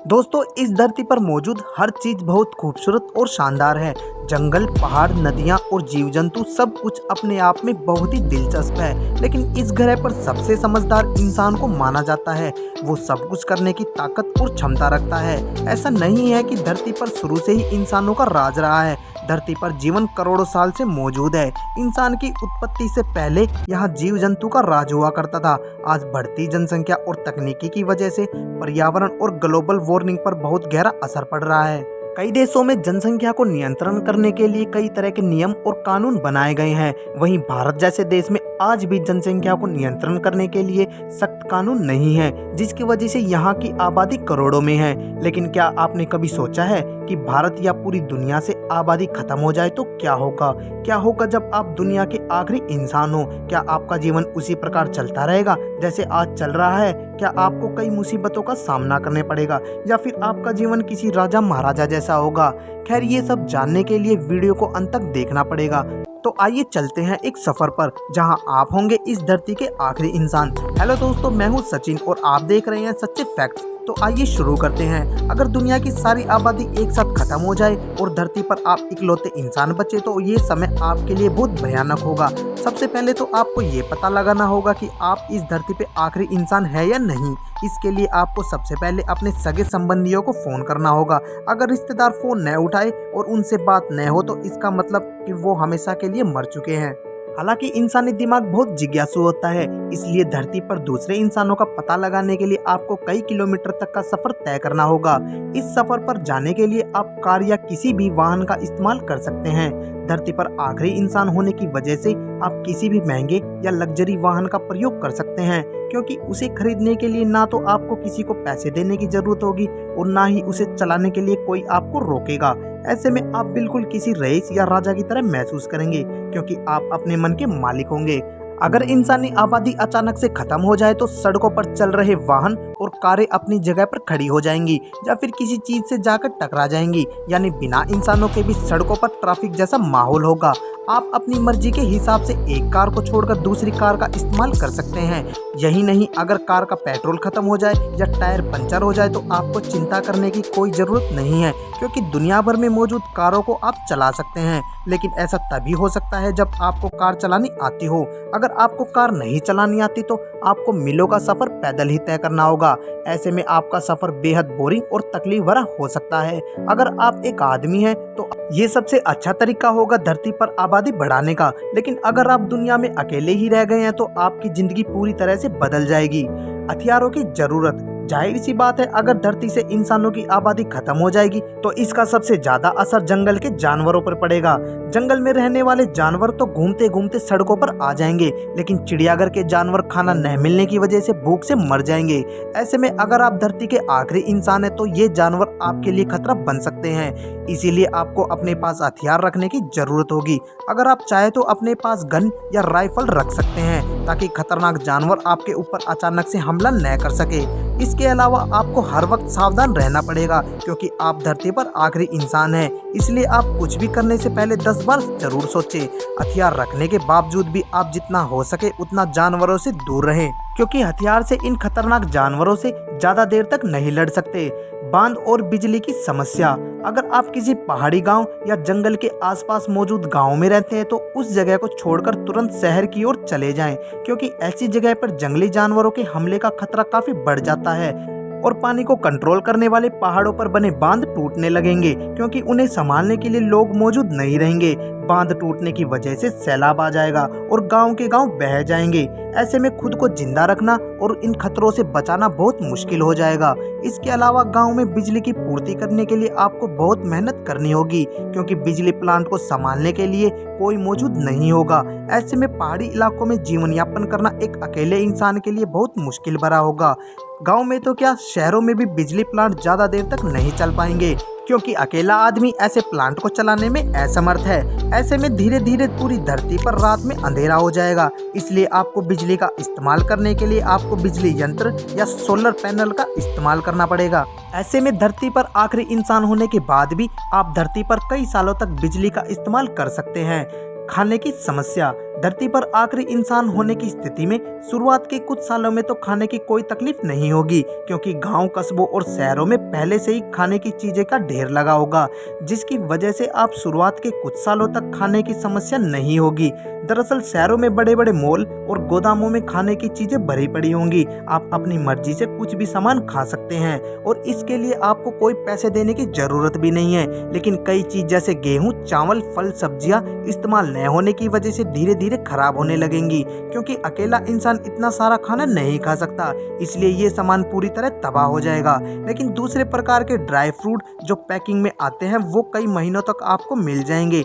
दोस्तों, इस धरती पर मौजूद हर चीज बहुत खूबसूरत और शानदार है। जंगल, पहाड़, नदियाँ और जीव जंतु सब कुछ अपने आप में बहुत ही दिलचस्प है। लेकिन इस ग्रह पर सबसे समझदार इंसान को माना जाता है। वो सब कुछ करने की ताकत और क्षमता रखता है। ऐसा नहीं है कि धरती पर शुरू से ही इंसानों का राज रहा है। धरती पर जीवन करोड़ों साल से मौजूद है। इंसान की उत्पत्ति से पहले यहाँ जीव जंतु का राज हुआ करता था। आज बढ़ती जनसंख्या और तकनीकी की वजह से पर्यावरण और ग्लोबल वार्मिंग पर बहुत गहरा असर पड़ रहा है। कई देशों में जनसंख्या को नियंत्रण करने के लिए कई तरह के नियम और कानून बनाए गए हैं। वहीं भारत जैसे देश में आज भी जनसंख्या को नियंत्रण करने के लिए सख्त कानून नहीं है, जिसकी वजह से यहाँ की आबादी करोड़ों में है। लेकिन क्या आपने कभी सोचा है कि भारत या पूरी दुनिया से आबादी खत्म हो जाए तो क्या होगा? क्या होगा जब आप दुनिया के आखिरी इंसान हो? क्या आपका जीवन उसी प्रकार चलता रहेगा जैसे आज चल रहा है? क्या आपको कई मुसीबतों का सामना करने पड़ेगा या फिर आपका जीवन किसी राजा महाराजा जैसा होगा? खैर, ये सब जानने के लिए वीडियो को अंत तक देखना पड़ेगा। तो आइए चलते हैं एक सफर पर जहां आप होंगे इस धरती के आखिरी इंसान। हेलो दोस्तों, मैं हूं सचिन और आप देख रहे हैं सच्चे फैक्ट्स। तो आइए शुरू करते हैं। अगर दुनिया की सारी आबादी एक साथ खत्म हो जाए और धरती पर आप इकलौते इंसान बचे तो ये समय आपके लिए बहुत भयानक होगा। सबसे पहले तो आपको ये पता लगाना होगा कि आप इस धरती पे आखिरी इंसान है या नहीं। इसके लिए आपको सबसे पहले अपने सगे संबंधियों को फ़ोन करना होगा। अगर रिश्तेदार फ़ोन न उठाए और उनसे बात न हो तो इसका मतलब कि वो हमेशा के लिए मर चुके हैं। हालांकि इंसानी दिमाग बहुत जिज्ञासु होता है, इसलिए धरती पर दूसरे इंसानों का पता लगाने के लिए आपको कई किलोमीटर तक का सफर तय करना होगा। इस सफर पर जाने के लिए आप कार या किसी भी वाहन का इस्तेमाल कर सकते हैं। धरती पर आखिरी इंसान होने की वजह से आप किसी भी महंगे या लग्जरी वाहन का प्रयोग कर सकते हैं, क्योंकि उसे खरीदने के लिए ना तो आपको किसी को पैसे देने की जरूरत होगी और ना ही उसे चलाने के लिए कोई आपको रोकेगा। ऐसे में आप बिल्कुल किसी रईस या राजा की तरह महसूस करेंगे, क्योंकि आप अपने मन के मालिक होंगे। अगर इंसानी आबादी अचानक से खत्म हो जाए तो सड़कों पर चल रहे वाहन और कारें अपनी जगह पर खड़ी हो जाएंगी या फिर किसी चीज से जाकर टकरा जाएंगी, यानी बिना इंसानों के भी सड़कों पर ट्रैफिक जैसा माहौल होगा। आप अपनी मर्जी के हिसाब से एक कार को छोड़कर दूसरी कार का इस्तेमाल कर सकते हैं। यही नहीं, अगर कार का पेट्रोल खत्म हो जाए या टायर पंचर हो जाए तो आपको चिंता करने की कोई ज़रूरत नहीं है, क्योंकि दुनिया भर में मौजूद कारों को आप चला सकते हैं। लेकिन ऐसा तभी हो सकता है जब आपको कार चलानी आती हो। अगर आपको कार नहीं चलानी आती तो आपको मीलों का सफ़र पैदल ही तय करना होगा। ऐसे में आपका सफ़र बेहद बोरिंग और तकलीफ भरा हो सकता है। अगर आप एक आदमी हैं तो ये सबसे अच्छा तरीका होगा धरती पर आबादी बढ़ाने का। लेकिन अगर आप दुनिया में अकेले ही रह गए हैं तो आपकी ज़िंदगी पूरी तरह से बदल जाएगी। हथियारों की ज़रूरत, जाहिर सी बात है, अगर धरती से इंसानों की आबादी खत्म हो जाएगी तो इसका सबसे ज्यादा असर जंगल के जानवरों पर पड़ेगा। जंगल में रहने वाले जानवर तो घूमते घूमते सड़कों पर आ जाएंगे, लेकिन चिड़ियाघर के जानवर खाना न मिलने की वजह से भूख से मर जाएंगे। ऐसे में अगर आप धरती के आखिरी इंसान हैं तो ये जानवर आपके लिए खतरा बन सकते हैं। इसीलिए आपको अपने पास हथियार रखने की जरूरत होगी। अगर आप चाहे तो अपने पास गन या राइफल रख सकते हैं, ताकि खतरनाक जानवर आपके ऊपर अचानक से हमला न कर सके। इसके अलावा आपको हर वक्त सावधान रहना पड़ेगा, क्योंकि आप धरती पर आखिरी इंसान हैं। इसलिए आप कुछ भी करने से पहले 10 बार जरूर सोचें। हथियार रखने के बावजूद भी आप जितना हो सके उतना जानवरों से दूर रहें, क्योंकि हथियार से इन खतरनाक जानवरों से ज्यादा देर तक नहीं लड़ सकते। बांध और बिजली की समस्या, अगर आप किसी पहाड़ी गांव या जंगल के आसपास मौजूद गांव में रहते हैं तो उस जगह को छोड़कर तुरंत शहर की ओर चले जाएं, क्योंकि ऐसी जगह पर जंगली जानवरों के हमले का खतरा काफी बढ़ जाता है और पानी को कंट्रोल करने वाले पहाड़ों पर बने बांध टूटने लगेंगे, क्योंकि उन्हें संभालने के लिए लोग मौजूद नहीं रहेंगे। बांध टूटने की वजह से सैलाब आ जाएगा और गांव के गांव बह जाएंगे। ऐसे में खुद को जिंदा रखना और इन खतरों से बचाना बहुत मुश्किल हो जाएगा। इसके अलावा गांव में बिजली की पूर्ति करने के लिए आपको बहुत मेहनत करनी होगी, क्योंकि बिजली प्लांट को संभालने के लिए कोई मौजूद नहीं होगा। ऐसे में पहाड़ी इलाकों में जीवन यापन करना एक अकेले इंसान के लिए बहुत मुश्किल भरा होगा। गांव में तो क्या, शहरों में भी बिजली प्लांट ज्यादा देर तक नहीं चल पाएंगे, क्योंकि अकेला आदमी ऐसे प्लांट को चलाने में असमर्थ है। ऐसे में धीरे धीरे पूरी धरती पर रात में अंधेरा हो जाएगा। इसलिए आपको बिजली का इस्तेमाल करने के लिए आपको बिजली यंत्र या सोलर पैनल का इस्तेमाल करना पड़ेगा। ऐसे में धरती पर आखिरी इंसान होने के बाद भी आप धरती पर कई सालों तक बिजली का इस्तेमाल कर सकते हैं। खाने की समस्या, धरती पर आखिरी इंसान होने की स्थिति में शुरुआत के कुछ सालों में तो खाने की कोई तकलीफ नहीं होगी, क्योंकि गांव, कस्बों और शहरों में पहले से ही खाने की चीजें का ढेर लगा होगा, जिसकी वजह से आप शुरुआत के कुछ सालों तक खाने की समस्या नहीं होगी। दरअसल शहरों में बड़े बड़े मॉल और गोदामों में खाने की चीजें भरी पड़ी होंगी। आप अपनी मर्जी से कुछ भी सामान खा सकते हैं और इसके लिए आपको कोई पैसे देने की जरूरत भी नहीं है। लेकिन कई चीज जैसे गेहूं, चावल, फल, सब्जियां इस्तेमाल न होने की वजह से धीरे धीरे खराब होने लगेंगी, क्योंकि अकेला इंसान इतना सारा खाना नहीं खा सकता, इसलिए ये सामान पूरी तरह तबाह हो जाएगा। लेकिन दूसरे प्रकार के ड्राई फ्रूट जो पैकिंग में आते हैं वो कई महीनों तक आपको मिल जाएंगे।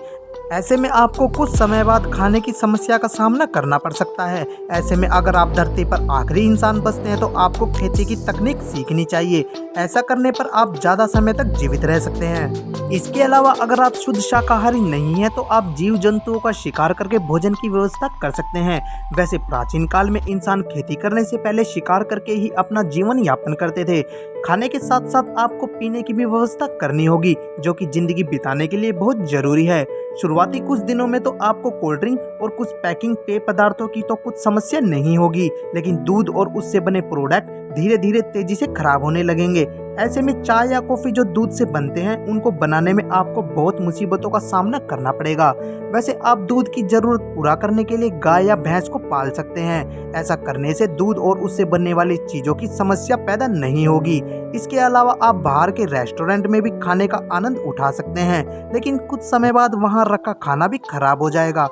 ऐसे में आपको कुछ समय बाद खाने की समस्या का सामना करना पड़ सकता है। ऐसे में अगर आप धरती पर आखिरी इंसान बचते हैं तो आपको खेती की तकनीक सीखनी चाहिए। ऐसा करने पर आप ज़्यादा समय तक जीवित रह सकते हैं। इसके अलावा अगर आप शुद्ध शाकाहारी नहीं हैं तो आप जीव जंतुओं का शिकार करके भोजन की व्यवस्था कर सकते हैं। वैसे प्राचीन काल में इंसान खेती करने से पहले शिकार करके ही अपना जीवन यापन करते थे। खाने के साथ साथ आपको पीने की भी व्यवस्था करनी होगी, जो कि जिंदगी बिताने के लिए बहुत जरूरी है। शुरुआती कुछ दिनों में तो आपको कोल्ड ड्रिंक और कुछ पैकिंग पेय पदार्थों की तो कुछ समस्या नहीं होगी, लेकिन दूध और उससे बने प्रोडक्ट धीरे धीरे तेजी से खराब होने लगेंगे। ऐसे में चाय या कॉफी जो दूध से बनते हैं उनको बनाने में आपको बहुत मुसीबतों का सामना करना पड़ेगा। वैसे आप दूध की जरूरत पूरा करने के लिए गाय या भैंस को पाल सकते हैं। ऐसा करने से दूध और उससे बनने वाली चीजों की समस्या पैदा नहीं होगी। इसके अलावा आप बाहर के रेस्टोरेंट में भी खाने का आनंद उठा सकते हैं, लेकिन कुछ समय बाद वहां रखा खाना भी खराब हो जाएगा।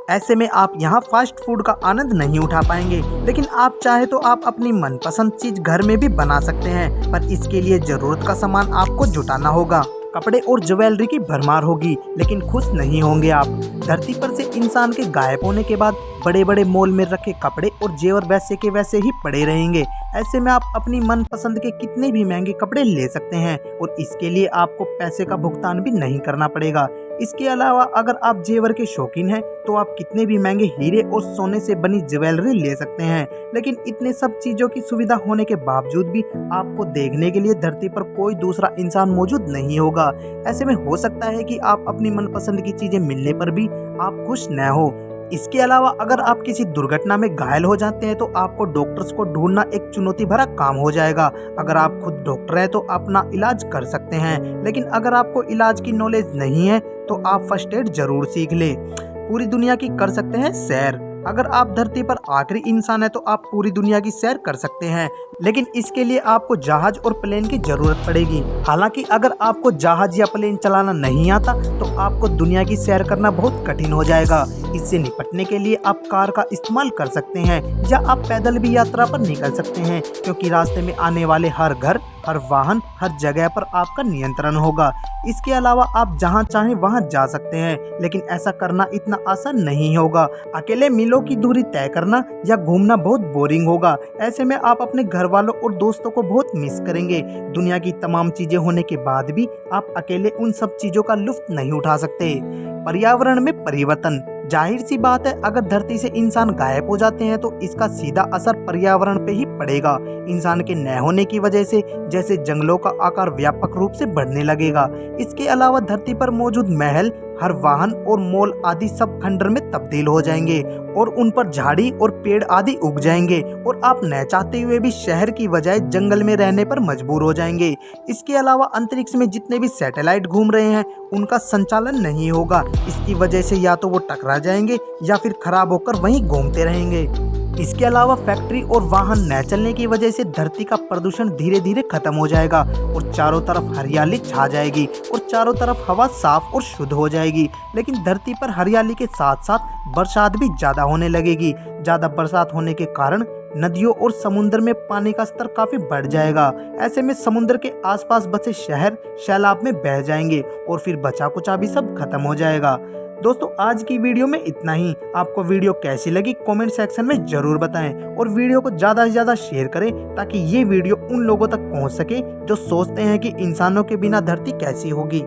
ऐसे में आप यहाँ फास्ट फूड का आनंद नहीं उठा पाएंगे। लेकिन आप चाहे तो आप अपनी मनपसंद चीज घर में भी बना सकते हैं, पर इसके लिए जरूरत का सामान आपको जुटाना होगा। कपड़े और ज्वेलरी की भरमार होगी, लेकिन खुश नहीं होंगे आप। धरती पर से इंसान के गायब होने के बाद बड़े बड़े मॉल में रखे कपड़े और जेवर वैसे के वैसे ही पड़े रहेंगे। ऐसे में आप अपनी मनपसंद के कितने भी महंगे कपड़े ले सकते हैं और इसके लिए आपको पैसे का भुगतान भी नहीं करना पड़ेगा। इसके अलावा अगर आप जेवर के शौकीन हैं तो आप कितने भी महंगे हीरे और सोने से बनी ज्वेलरी ले सकते हैं। लेकिन इतने सब चीजों की सुविधा होने के बावजूद भी आपको देखने के लिए धरती पर कोई दूसरा इंसान मौजूद नहीं होगा। ऐसे में हो सकता है कि आप अपनी मनपसंद की चीजें मिलने पर भी आप खुश न हो। इसके अलावा अगर आप किसी दुर्घटना में घायल हो जाते हैं तो आपको डॉक्टर्स को ढूंढना एक चुनौती भरा काम हो जाएगा। अगर आप खुद डॉक्टर हैं तो अपना इलाज कर सकते हैं, लेकिन अगर आपको इलाज की नॉलेज नहीं है तो आप फर्स्ट एड जरूर सीख ले। पूरी दुनिया की कर सकते हैं सैर। अगर आप धरती पर आखिरी इंसान है तो आप पूरी दुनिया की सैर कर सकते हैं, लेकिन इसके लिए आपको जहाज और प्लेन की जरूरत पड़ेगी। हालांकि अगर आपको जहाज या प्लेन चलाना नहीं आता तो आपको दुनिया की सैर करना बहुत कठिन हो जाएगा। इससे निपटने के लिए आप कार का इस्तेमाल कर सकते हैं या आप पैदल भी यात्रा पर निकल सकते हैं, क्योंकि रास्ते में आने वाले हर घर, हर वाहन, हर जगह पर आपका नियंत्रण होगा। इसके अलावा आप जहां चाहें वहां जा सकते हैं, लेकिन ऐसा करना इतना आसान नहीं होगा। अकेले मीलों की दूरी तय करना या घूमना बहुत बोरिंग होगा। ऐसे में आप अपने घर वालों और दोस्तों को बहुत मिस करेंगे। दुनिया की तमाम चीजें होने के बाद भी आप अकेले उन सब चीजों का लुत्फ नहीं उठा सकते। पर्यावरण में परिवर्तन, जाहिर सी बात है अगर धरती से इंसान गायब हो जाते हैं तो इसका सीधा असर पर्यावरण पे ही पड़ेगा। इंसान के न होने की वजह से जैसे जंगलों का आकार व्यापक रूप से बढ़ने लगेगा। इसके अलावा धरती पर मौजूद महल, हर वाहन और मॉल आदि सब खंडर में तब्दील हो जाएंगे और उन पर झाड़ी और पेड़ आदि उग जाएंगे और आप न चाहते हुए भी शहर की बजाय जंगल में रहने पर मजबूर हो जाएंगे। इसके अलावा अंतरिक्ष में जितने भी सैटेलाइट घूम रहे हैं उनका संचालन नहीं होगा। इसकी वजह से या तो वो टकरा जाएंगे या फिर खराब होकर वहीं घूमते रहेंगे। इसके अलावा फैक्ट्री और वाहन न चलने की वजह से धरती का प्रदूषण धीरे धीरे खत्म हो जाएगा और चारों तरफ हरियाली छा जाएगी और चारों तरफ हवा साफ और शुद्ध हो जाएगी। लेकिन धरती पर हरियाली के साथ साथ बरसात भी ज्यादा होने लगेगी। ज्यादा बरसात होने के कारण नदियों और समुद्र में पानी का स्तर काफी बढ़ जाएगा। ऐसे में समुद्र के आसपास बसे शहर सैलाब में बह जाएंगे और फिर बचा कुचा भी सब खत्म हो जाएगा। दोस्तों आज की वीडियो में इतना ही। आपको वीडियो कैसी लगी कमेंट सेक्शन में जरूर बताएं और वीडियो को ज़्यादा से ज़्यादा शेयर करें ताकि ये वीडियो उन लोगों तक पहुंच सके जो सोचते हैं कि इंसानों के बिना धरती कैसी होगी।